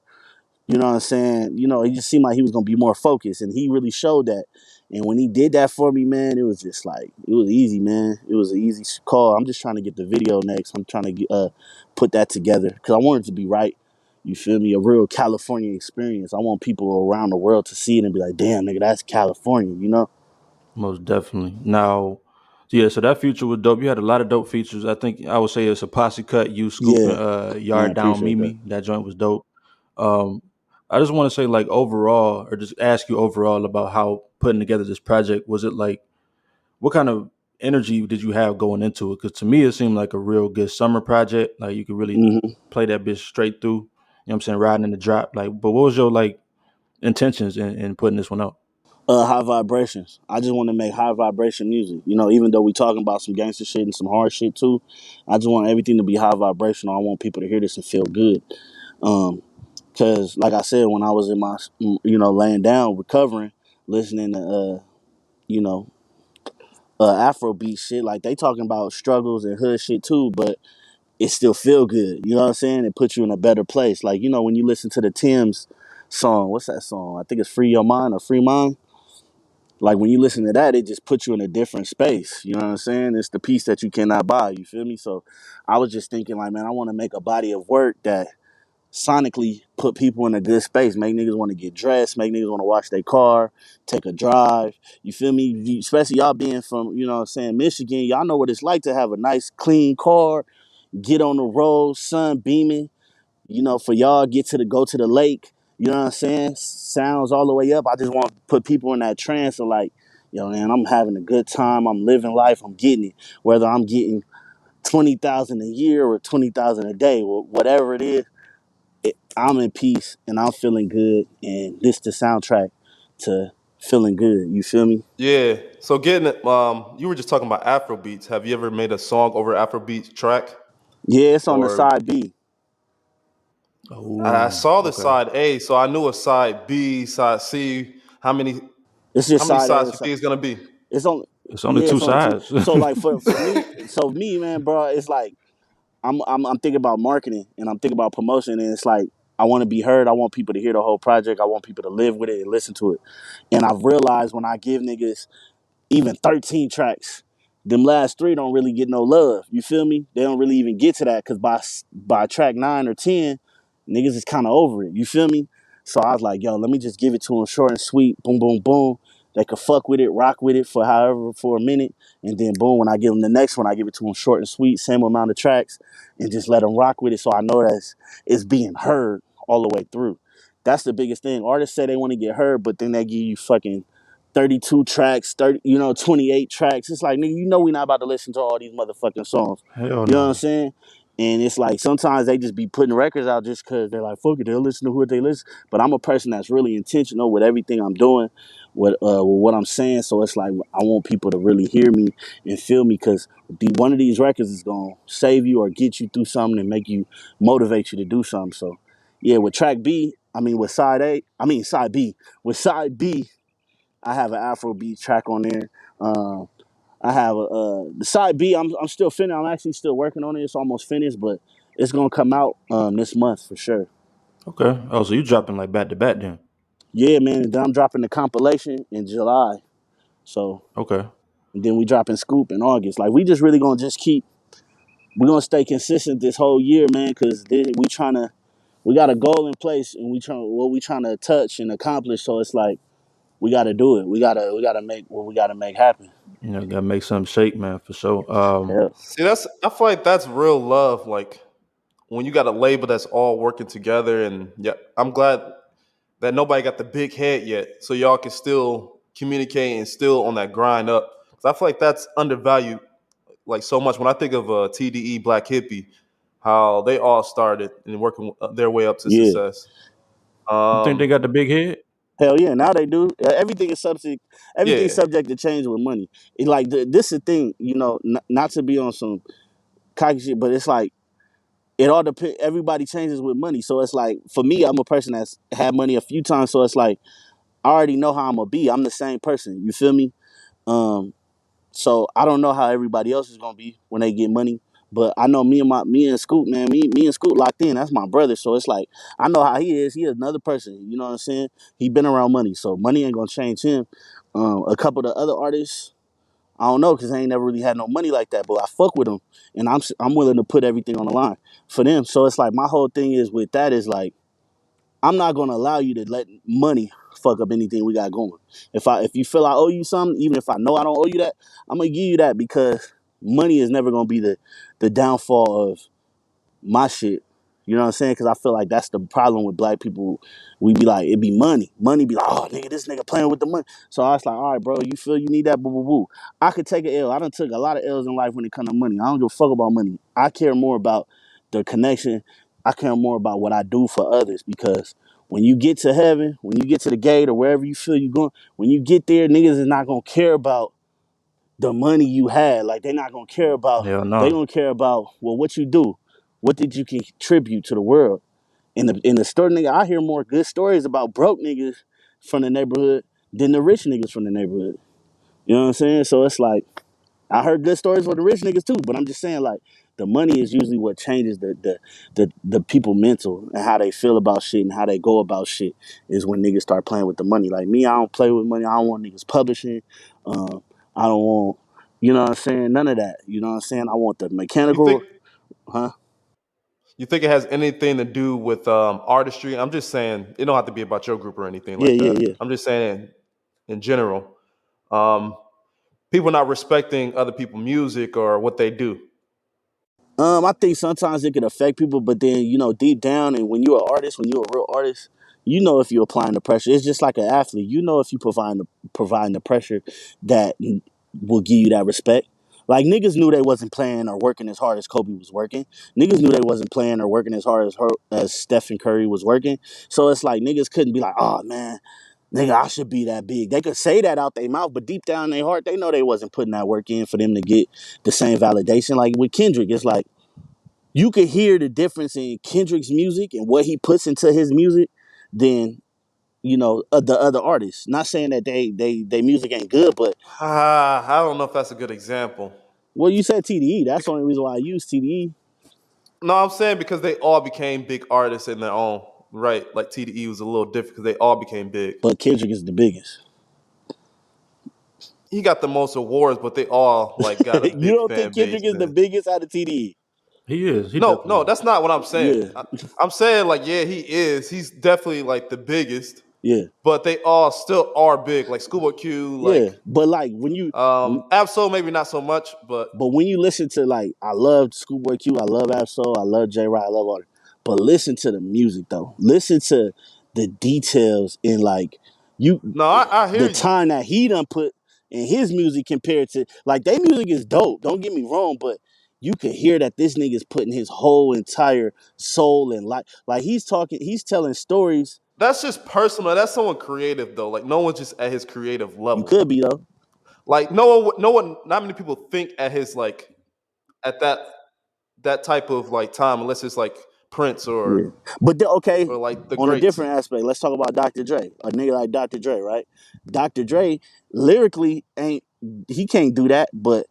you know what I'm saying? You know, he just seemed like he was gonna be more focused, and he really showed that. And when he did that for me, man, it was just like it was easy, man. It was an easy call. I'm just trying to get the video next. I'm trying to put that together because I want it to be right. You feel me? A real California experience. I want people around the world to see it and be like, "Damn, nigga, that's California." You know? Most definitely. Now, yeah, so that feature was dope. You had a lot of dope features. I think I would say it's a posse cut. You scooping Yeah, man. yard down Appreciate that. Mimi. That joint was dope. Um, I just want to say like overall, or just ask you overall about how putting together this project was it like? What kind of energy did you have going into it? Because to me, it seemed like a real good summer project. Like you could really hmm play that bitch straight through. You know what I'm saying? Riding in the drop. Like, but what was your like intentions in putting this one out? High vibrations. I just want to make high vibration music. You know, even though we talking about some gangster shit and some hard shit too, I just want everything to be high vibrational. I want people to hear this and feel good. Cause like I said, when I was in my, laying down recovering, listening to, you know, Afrobeat shit, like they talking about struggles and hood shit too, but it still feel good. You know what I'm saying? It puts you in a better place. Like when you listen to the Tim's song, what's that song? I think it's Free Your Mind or Free Mind. Like when you listen to that, it just puts you in a different space. You know what I'm saying? It's the piece that you cannot buy. You feel me? So I was just thinking, like, man, I want to make a body of work that sonically put people in a good space, make niggas want to get dressed, make niggas want to wash their car, take a drive. You feel me? Especially y'all being from, you know what I'm saying, Michigan, y'all know what it's like to have a nice, clean car, get on the road, sun beaming, for y'all get to go to the lake, you know what I'm saying? Sounds all the way up. I just want to put people in that trance of like, yo, man, I'm having a good time. I'm living life. I'm getting it. Whether I'm getting 20,000 a year or 20,000 a day, whatever it is, I'm in peace and I'm feeling good. And this the soundtrack to feeling good. You feel me? Yeah. So getting it, you were just talking about Afro beats. Have you ever made a song over Afrobeats track? Yeah, it's on the Or side B. I Oh, saw the okay. side A, so I knew a side B, side C. How many It's how just many side A. sides you think it's gonna be? It's on. It's only Yeah, two it's only two. sides. So like for me, man, bro, it's like I'm thinking about marketing and I'm thinking about promotion, and it's like I want to be heard. I want people to hear the whole project. I want people to live with it and listen to it. And I've realized when I give niggas even 13 tracks, them last three don't really get no love. You feel me? They don't really even get to that because by track 9 or 10, niggas is kind of over it. You feel me? So I was like, yo, let me just give it to them short and sweet. Boom, boom, boom. They could fuck with it, rock with it for a minute, and then boom, when I give them the next one, I give it to them short and sweet, same amount of tracks, and just let them rock with it. So I know that it's being heard all the way through. That's the biggest thing. Artists say they want to get heard, but then they give you fucking 32 tracks, 30, 28 tracks. It's like, nigga, we not about to listen to all these motherfucking songs. Hell You know what I'm no. saying? And it's like sometimes they just be putting records out just because they're like, fuck it, they'll listen to who they listen. But I'm a person that's really intentional with everything I'm doing, with what I'm saying. So it's like I want people to really hear me and feel me because one of these records is gonna save you or get you through something and make you motivate you to do something. So yeah, with track B, I mean with side A, I mean side B, with side B, I have an Afrobeat track on there. I have the side B. I'm still finished. I'm actually still working on it. It's almost finished, but it's gonna come out this month for sure. Okay. Oh, so you dropping like back to back then? Yeah, man. And then I'm dropping the compilation in July. So Okay. and then we dropping Scoop in August. Like we just really gonna just keep. We're gonna stay consistent this whole year, man, because we trying to. We got a goal in place, and we trying to touch and accomplish. So it's like we got to do it. We gotta make what we gotta make happen. You know, gotta make something shake, man, for sure. Hell, See, that's I feel like that's real love. Like when you got a label that's all working together, and yeah, I'm glad that nobody got the big head yet, so y'all can still communicate and still on that grind up. 'Cause I feel like that's undervalued like so much. When I think of TDE, Black Hippie, how they all started and working their way up to yeah. success. You think they Um, got the big head? Hell yeah, now they do. Everything is subject. Everything's yeah, subject to change with money. It, like this is the thing, not to be on some cocky shit, but it's like it all depends. Everybody changes with money, so it's like for me, I'm a person that's had money a few times, so it's like I already know how I'm gonna be. I'm the same person. You feel me? Um, So I don't know how everybody else is gonna be when they get money. But I know me and Scoot, man, me and Scoot locked in. That's my brother. So it's like I know how he is. He is another person. You know what I'm saying? He been around money, so money ain't gonna change him. A couple of the other artists, I don't know, cause they ain't never really had no money like that. But I fuck with them, and I'm willing to put everything on the line for them. So it's like my whole thing is with that is like I'm not gonna allow you to let money fuck up anything we got going. If you feel I owe you something, even if I know I don't owe you that, I'm gonna give you that because money is never gonna be the downfall of my shit. You know what I'm saying? Because I feel like that's the problem with black people. We be like, it be money. Money be like, oh nigga, this nigga playing with the money. So I was like, all right, bro, you feel you need that, boo boo boo. I could take an L. I done took a lot of L's in life when it come to money. I don't give a fuck about money. I care more about the connection. I care more about what I do for others because when you get to heaven, when you get to the gate or wherever you feel you going, when you get there, niggas is not gonna care about the money you had. Like they're not gonna care about. Hell They no. gonna care about well, what you do. What did you contribute to the world? In the story, nigga, I hear more good stories about broke niggas from the neighborhood than the rich niggas from the neighborhood. You know what I'm saying? So it's like I heard good stories for the rich niggas too, but I'm just saying like the money is usually what changes the people mental and how they feel about shit and how they go about shit is when niggas start playing with the money. Like me, I don't play with money. I don't want niggas publishing. I don't want, you know what I'm saying? None of that. You know what I'm saying? I want the you think mechanical, huh? you think it has anything to do with artistry? I'm just saying it don't have to be about your group or anything Yeah, like yeah, that. yeah. I'm just saying in general, um, people not respecting other people's music or what they do. I think sometimes it can affect people, but then deep down, and when you're an artist, when you're a real artist, you know if you're applying the pressure. It's just like an athlete. You know if you providing the pressure that will give you that respect. Like niggas knew they wasn't playing or working as hard as Kobe was working. Niggas knew they wasn't playing or working as hard as Stephen Curry was working. So it's like niggas couldn't be like, oh man, nigga, I should be that big. They could say that out their mouth, but deep down in their heart, they know they wasn't putting that work in for them to get the same validation. Like with Kendrick, it's like you could hear the difference in Kendrick's music and what he puts into his music than the other artists. Not saying that they music ain't good, but I don't know if that's a good example. well, you said TDE. That's the only reason why I use TDE. No, I'm saying because they all became big artists in their own right. Like TDE was a little different because they all became big. But Kendrick is the biggest. He got the most awards, but they all like got a You big don't think fan base. Kendrick is the And biggest out of TDE? He is. He no, definitely no, is. that's not what I'm saying. Yeah, I'm saying like, yeah, he is. He's definitely like the biggest, yeah, but they all still are big. Like Schoolboy Q, yeah. like But like when Absol, maybe not so much, but But when you listen to like, I love Schoolboy Q, I love Absol, I love J. Rod, I love all that. But listen to the music though. Listen to the details in like you, no, I hear the you. time that he done put in his music compared to like their music is dope. Don't get me wrong, but you can hear that this nigga's putting his whole entire soul and life. Like he's telling stories. That's just personal. That's someone creative though. Like no one's just at his creative You level. could be though. Like no one, not many people think at his like at that type of like time, unless it's like Prince Yeah. But okay, or like the on a greats. different aspect, let's talk about Dr. Dre. A nigga like Dr. Dre, right? Dr. Dre lyrically ain't he can't do that, but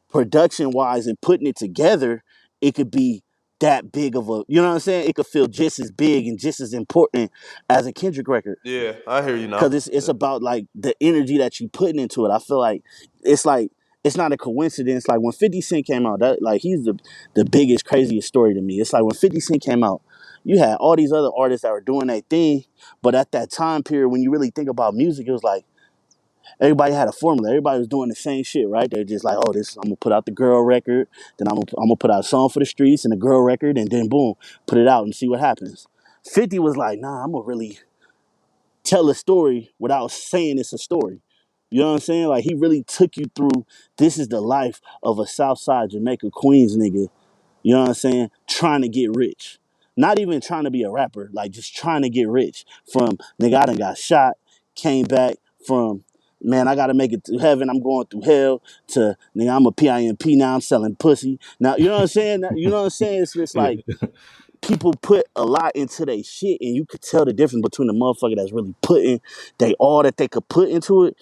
production wise and putting it together, it could be that big of a you know what I'm saying? It could feel just as big and just as important as a Kendrick record. Yeah, I hear you Cause now. it's Yeah. about like the energy that you putting into it. I feel like it's not a coincidence. Like when 50 Cent came out, that like he's the biggest, craziest story to me. It's like when 50 Cent came out, you had all these other artists that were doing their thing, but at that time period, when you really think about music, it was like everybody had a formula. Everybody was doing the same shit, right? They're just like, oh, this I'm gonna put out the girl record, then I'm gonna put out a song for the streets and the girl record, and then boom, put it out and see what happens. 50 was like, nah, I'm gonna really tell a story without saying it's a story. You know what I'm saying? Like he really took you through. This is the life of a Southside Jamaica Queens nigga. You know what I'm saying? Trying to get rich. Not even trying to be a rapper, like just trying to get rich. From nigga, I done got shot, came back from man, I gotta make it to heaven. I'm going through hell to nigga, I'm a PIMP now, I'm selling pussy. Now, you know what I'm saying? You know what I'm saying? It's just like Yeah. people put a lot into their shit and you could tell the difference between the motherfucker that's really putting they all that they could put into it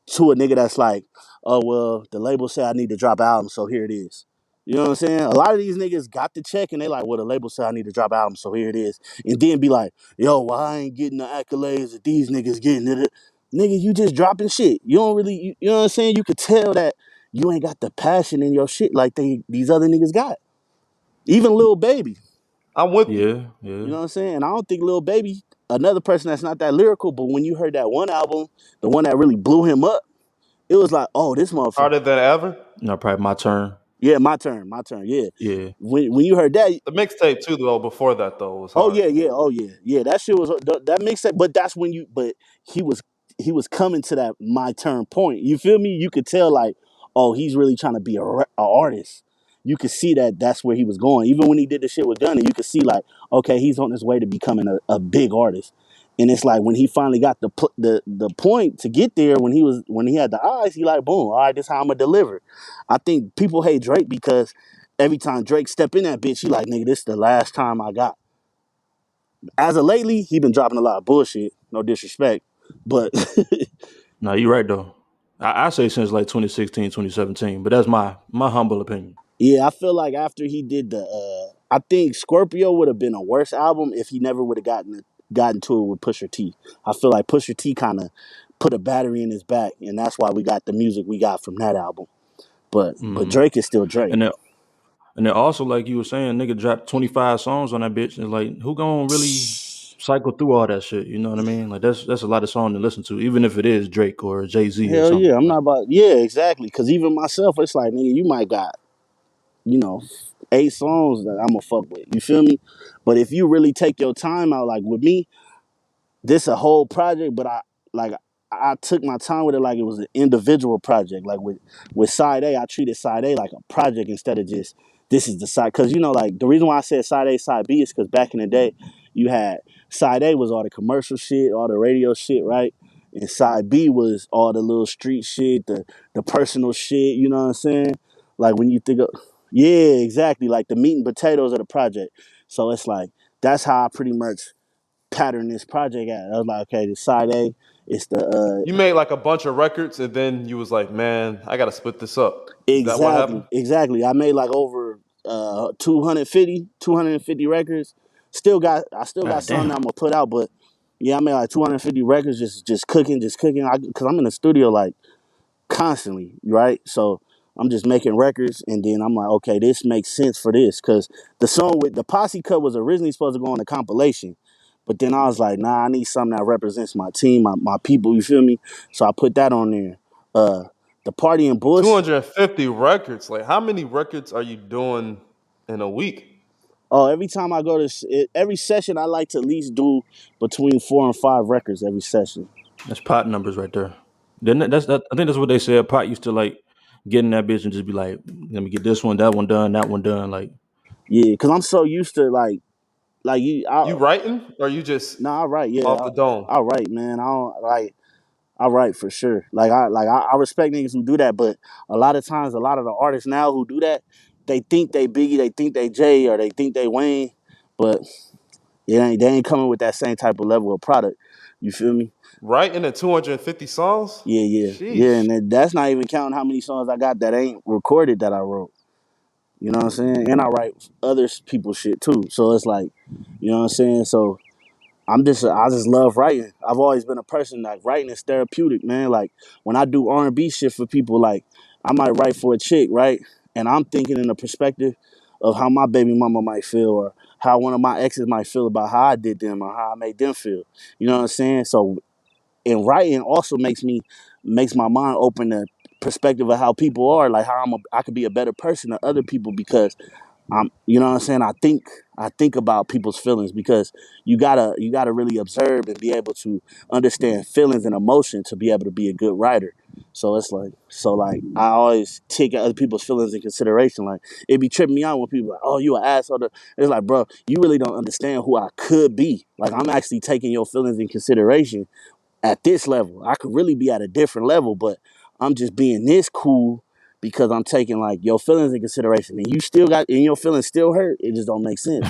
to a nigga that's like, oh well, the label said I need to drop an album, so here it is. You know what I'm saying? A lot of these niggas got the check and they like, well, the label said I need to drop an album, so here it is. And then be like, yo, well, I ain't getting the accolades that these niggas getting it. Nigga, you just dropping shit. You don't really, you know what I'm saying? You could tell that you ain't got the passion in your shit like these other niggas got. Even Lil Baby. I'm with you. Yeah, You yeah. know what I'm saying? And I don't think Lil Baby, another person that's not that lyrical, but when you heard that one album, the one that really blew him up, it was like, oh, this motherfucker. Harder than ever. No, probably my turn. Yeah, my turn, my turn. Yeah. Yeah. When you heard that, The mixtape too, though. Before that, though, was oh hard. yeah, yeah, oh yeah, yeah. That shit was that makes sense. But that's when you. But he was he was coming to that my turn point. You feel me? You could tell like, oh, he's really trying to be a artist. You could see that that's where he was going. Even when he did the shit with Gunna, you could see like, okay, he's on his way to becoming a big artist. And it's like when he finally got the point to get there, when he had the eyes, he like, boom, all right, this how I'm gonna deliver. I think people hate Drake because every time Drake step in that bitch, he like, nigga, this is the last time I got. As of lately, he been dropping a lot of bullshit. No disrespect, but No, you're right though. I say since like 2016, 2017, but that's my humble opinion. yeah, I feel like after he did I think Scorpio would have been a worse album if he never would have gotten to it with Pusha T. I feel like Pusha T kind of put a battery in his back, and that's why we got the music we got from that album. But Hmm. Drake is still Drake. And then and then also like you were saying, nigga dropped 25 songs on that bitch. And like who gonna really cycle through all that shit? You know what I mean? Like that's a lot of song to listen to, even if it is Drake or Jay Z or Hell something. yeah, I'm not Like about yeah exactly. Cause even myself, it's like nigga, you might got you know 8 songs that I'm gonna fuck with. You feel me? But if you really take your time out, like with me, this a whole project, but like I took my time with it like it was an individual project. Like with Side A, I treated Side A like a project instead of just this is the side. Cause you know, like the reason why I said Side A, Side B is because back in the day, you had Side A was all the commercial shit, all the radio shit, right? And Side B was all the little street shit, the personal shit. You know what I'm saying? Like when you think of yeah, exactly, like the meat and potatoes of the project. So it's like that's how I pretty much pattern this project at. I was like, okay, the side A, it's the You made like a bunch of records, and then you was like, "Man, I gotta split this up." Is that what happened? exactly. I made like over 250 records. I still got god some that damn. I'm gonna put out, but yeah, I made like 250 records just cooking, just cooking. Cause I'm in the studio like constantly, right? So I'm just making records, and then I'm like, okay, this makes sense for this, cause the song with the posse cut was originally supposed to go on the compilation, but then I was like, nah, I need something that represents my team, my people. You feel me? So I put that on there. Uh, the party in Bush. 250 records. Like, how many records are you doing in a week? Oh, every time I go to every session, I like to at least do between 4 and 5 records every session. That's pot numbers right there. Then I think that's what they said. Pot used to like get in that bitch and just be like, let me get this one, that one done, that one done. Like Yeah, cause I'm so used to like you. You writing, or you just Nah, I write. Yeah, off the dome? I write, man. I don't like. I write for sure. I respect niggas who do that, but a lot of times, a lot of the artists now who do that, they think they Biggie, they think they Jay, or they think they Wayne, but they ain't coming with that same type of level of product. You feel me? Writing at 250 songs? Yeah, yeah, yeah. Sheesh. And that's not even counting how many songs I got that ain't recorded that I wrote. You know what I'm saying? And I write other people's shit too. So it's like, you know what I'm saying? So I just love writing. I've always been a person like writing is therapeutic, man. Like when I do R&B shit for people, like I might write for a chick, right? And I'm thinking in the perspective of how my baby mama might feel or how one of my exes might feel about how I did them or how I made them feel. You know what I'm saying? So, and writing also makes my mind open to perspective of how people are, like how I could be a better person to other people because you know what I'm saying. I think about people's feelings because you gotta really observe and be able to understand feelings and emotion to be able to be a good writer. So it's like I always take other people's feelings in consideration. Like it be tripping me out when people like, oh, you an asshole. It's like, bro, you really don't understand who I could be. Like I'm actually taking your feelings in consideration at this level. I could really be at a different level, but I'm just being this cool because I'm taking like your feelings in consideration. And you still got and your feelings still hurt. It just don't make sense.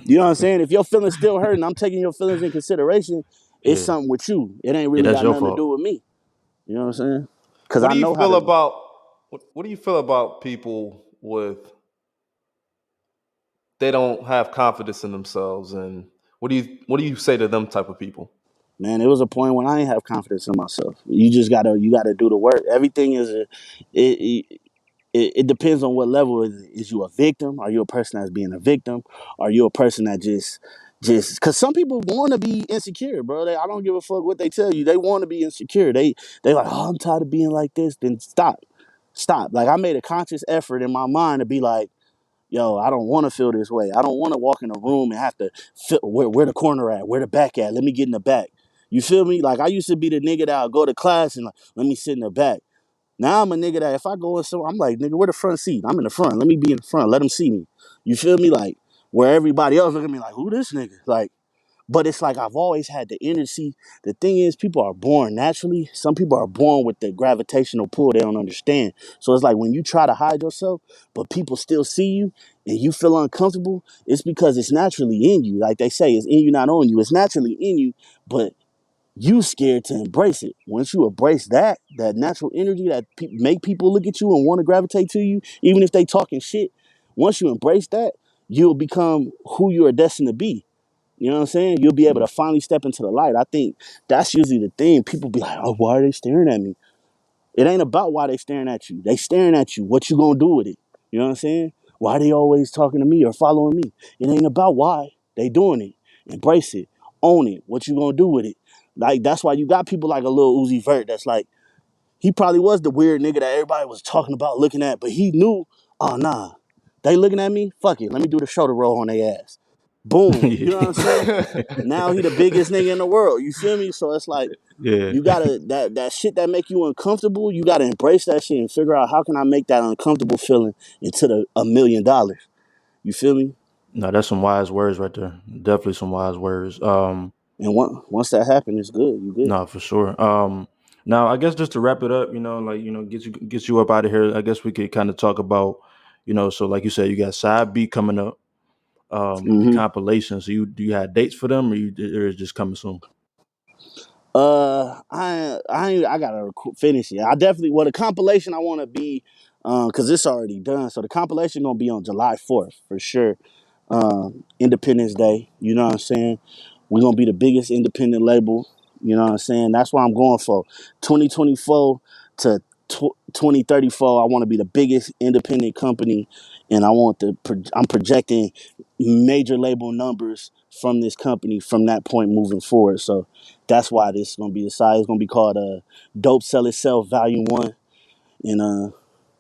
You know what I'm saying? If your feelings still hurt and I'm taking your feelings in consideration, it's Yeah, something with you. It ain't yeah, really that's got your nothing to fault. do with me. You know what I'm saying? Because What I do you know how feel to. about what do you feel about people with they don't have confidence in themselves, and what do you say to them type of people? Man, it was a point when I didn't have confidence in myself. You gotta do the work. Everything it, it depends on what level. Is you a victim? Are you a person that's being a victim? Are you a person that just because some people want to be insecure, bro. I don't give a fuck what they tell you. They want to be insecure. They like, oh, I'm tired of being like this. Then stop. Like I made a conscious effort in my mind to be like, yo, I don't want to feel this way. I don't want to walk in a room and have to feel where the corner at, where the back at. Let me get in the back. You feel me? Like I used to be the nigga that would go to class and like, let me sit in the back. Now I'm a nigga that if I go in somewhere, I'm like, nigga, where the front seat? I'm in the front. Let me be in the front. Let them see me. You feel me? Like where everybody else look at me like, who this nigga? Like, but it's like I've always had the energy. The thing is, people are born naturally. Some people are born with the gravitational pull they don't understand. So it's like when you try to hide yourself, but people still see you and you feel uncomfortable, it's because it's naturally in you. Like they say, it's in you, not on you. It's naturally in you, but you scared to embrace it. Once you embrace that natural energy that make people look at you and want to gravitate to you, even if they talking shit. Once you embrace that, you'll become who you are destined to be. You know what I'm saying? You'll be able to finally step into the light. I think that's usually the thing. People be like, oh, why are they staring at me? It ain't about why they staring at you. They staring at you. What you gonna do with it? You know what I'm saying? Why they always talking to me or following me? It ain't about why. They doing it. Embrace it. Own it. What you gonna do with it? Like that's why you got people like a little Uzi Vert that's like, he probably was the weird nigga that everybody was talking about looking at, but he knew, oh nah, they looking at me, fuck it, let me do the shoulder roll on their ass. Boom. You know what I'm saying? Now he the biggest nigga in the world. You feel me? So it's like Yeah. you gotta that shit that make you uncomfortable, you gotta embrace that shit and figure out how can I make that uncomfortable feeling into the $1 million. You feel me? No, that's some wise words right there. Definitely some wise words. And once that happens, it's good. You good. No, for sure. Now I guess just to wrap it up, like get you up out of here. I guess we could kind of talk about, so like you said, you got side B coming up, the Mm-hmm. compilation. So do you have dates for them, or is just coming soon? I gotta finish it. I definitely the compilation I want to be, cause it's already done. So the compilation gonna be on July 4th for sure. Independence Day. You know what I'm saying? We're gonna be the biggest independent label. You know what I'm saying? That's what I'm going for. 2024 to 2034. I want to be the biggest independent company, and I'm projecting major label numbers from this company from that point moving forward. So that's why this is gonna be the size. It's gonna be called Dope Sell Itself Volume One, and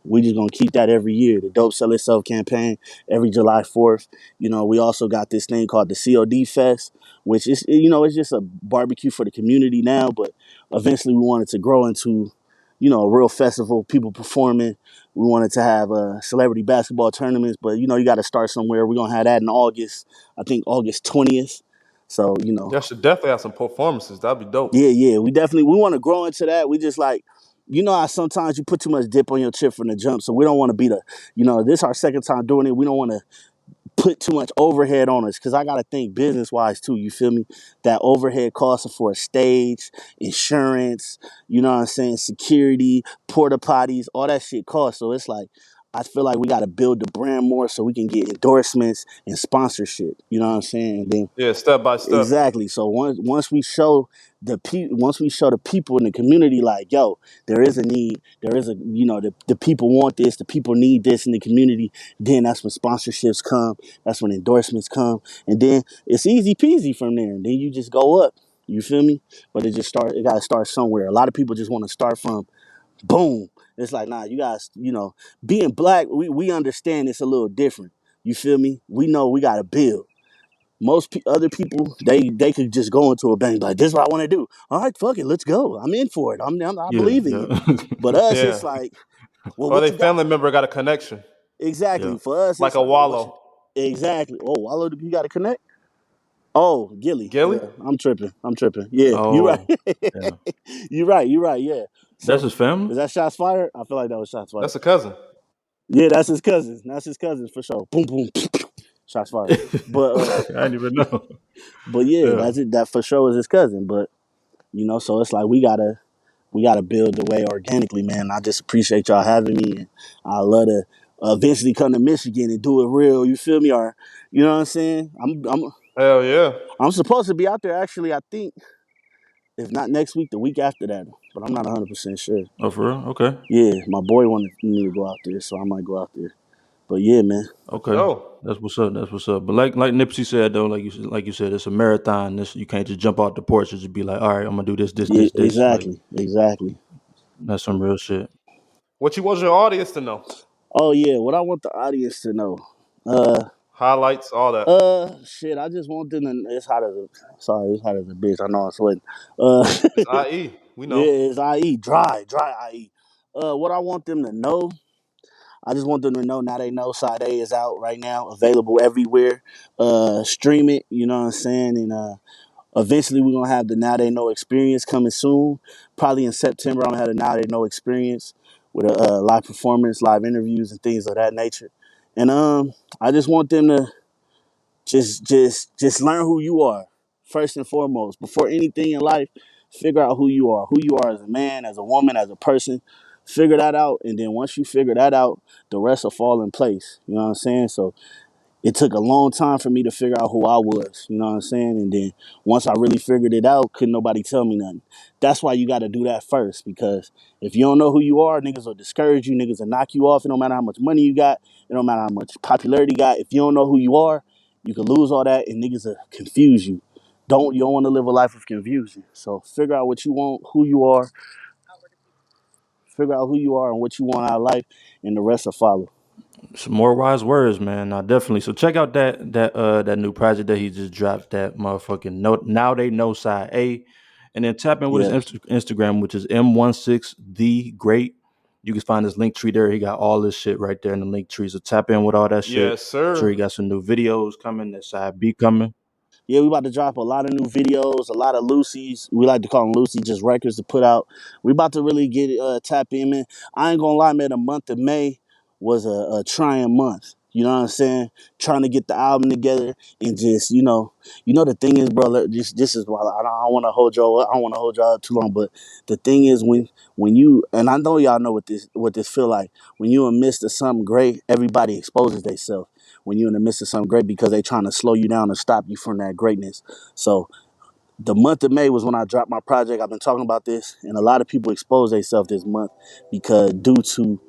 we just gonna keep that every year. The Dope Sell Itself campaign every July 4th. We also got this thing called the COD Fest, which is it's just a barbecue for the community now, but eventually we wanted to grow into a real festival, people performing. We wanted to have celebrity basketball tournaments, but you got to start somewhere. We're gonna have that in August, I think August 20th. So Y'all should definitely have some performances. That'd be dope. yeah, we want to grow into that. We just like, how sometimes you put too much dip on your chip from the jump. So we don't want to be this our second time doing it. We don't want to put too much overhead on us because I got to think business wise too. You feel me? That overhead costs for a stage, insurance, you know what I'm saying? Security, porta potties, all that shit costs. So it's like, I feel like we got to build the brand more so we can get endorsements and sponsorship. You know what I'm saying? And then Yeah, step by step. exactly. So once we show once we show the people in the community like, yo, there is a need, there is a the people want this, the people need this in the community. Then that's when sponsorships come. That's when endorsements come, and then it's easy peasy from there. And then you just go up. You feel me? But it got to start somewhere. A lot of people just want to start from boom. It's like, nah, you guys, being black, we understand it's a little different. You feel me? We know we got to build. Most other people, they could just go into a bank like, this is what I want to do. All right, fuck it, let's go. I'm in for it. I Yeah, believe in yeah, you. But us, Yeah. it's like, well, Or what they you got? family member got a connection, yeah. Exactly. For us, like it's a like, well, what you? wallow. Exactly. Oh, Wallow, you got to connect. Oh, Gilly. Gilly? Yeah, I'm tripping. I'm tripping. Yeah, you right. Oh, yeah. You right. You right. Yeah. That's So his family. is that shots fired? I feel like that was shots fired. That's a cousin. Yeah, that's his cousin. That's his cousin for sure. Boom, boom, shots fired. But I didn't even know. but yeah, Yeah, that's it. That for sure is his cousin. But so it's like we gotta build the way organically, man. I just appreciate y'all having me, and I love to eventually come to Michigan and do it real. You feel me? Or you know what I'm saying? Hell yeah. I'm supposed to be out there actually. I think if not next week, the week after that. But I'm not 100% sure. oh, for real? Okay, Yeah, my boy wanted me to go out there, so I might go out there. But yeah, man. For okay. sure. That's what's up. That's what's up. But like Nipsey said though, like you said, it's a marathon. This you can't just jump out the porch and just be like, all right, I'm gonna do this, this, Yeah, this, this. Like exactly, exactly. that's some real shit. What you want your audience to know? Oh yeah, what I want the audience to know. Uh, Highlights, all that. shit. I just want them to. It's hot as a. Sorry, it's hot as a bitch. I know I'm sweating. Uh, It's IE. We yeah, know. it's IE, dry IE. What I want them to know. I just want them to know now they know Side A is out right now, available everywhere. Stream it. You know what I'm saying, and eventually, we're gonna have the Now They Know experience coming soon. Probably in September, I'm gonna have the Now They Know experience with a live performance, live interviews, and things of that nature. And I just want them to just learn who you are first and foremost. Before anything in life, figure out who you are as a man, as a woman, as a person. Figure that out, and then once you figure that out, the rest will fall in place. You know what I'm saying? So it took a long time for me to figure out who I was, you know what I'm saying? And then once I really figured it out, couldn't nobody tell me nothing. That's why you got to do that first, because if you don't know who you are, niggas will discourage you, niggas will knock you off. It don't matter how much money you got, it don't matter how much popularity you got. If you don't know who you are, you can lose all that and niggas will confuse you. You don't want to live a life of confusion. So figure out what you want, figure out who you are and what you want out of life, and the rest will follow. Some more wise words, man. Now definitely. So check out that new project that he just dropped. That motherfucking now they know side A, and then tap in with his Yeah. Instagram, which is M-16 the great. You can find his link tree there. He got all this shit right there in the link tree. So tap in with all that shit. Yes, Sure, sir. he got some new videos coming. That side B coming. Yeah, we about to drop a lot of new videos, a lot of Lucy's. We like to call them Lucy, just records to put out. We about to really get tap in, man. I ain't gonna lie, man. The month of May was a trying month. You know what I'm saying? Trying to get the album together and just, the thing is, bro. This is why I don't want to hold y'all. I don't want to hold y'all up too long. But the thing is, when you and I know y'all know what this feel like. When you in the midst of something great, everybody exposes themselves when you're in the midst of something great because they trying to slow you down and stop you from that greatness. So the month of May was when I dropped my project. I've been talking about this, and a lot of people exposed themselves this month because due to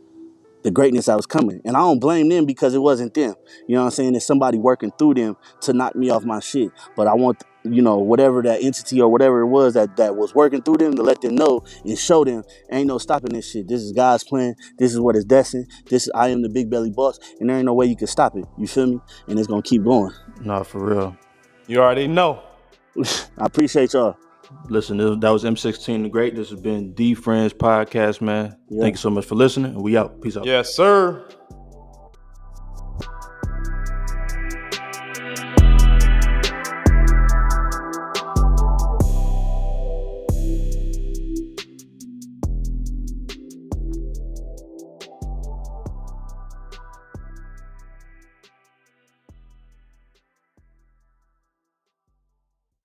the greatness that was coming. And I don't blame them because it wasn't them. You know what I'm saying? It's somebody working through them to knock me off my shit. But I want, whatever that entity or whatever it was that was working through them to let them know and show them ain't no stopping this shit. This is God's plan. This is what is destined. I am the big belly boss, and there ain't no way you can stop it. You feel me? And it's gonna keep going. Nah, for real. You already know. I appreciate y'all. Listen, that was M-16 the great. This has been the Friends podcast, man. Yeah. Thank you so much for listening. And we out. Peace out. Yes, sir.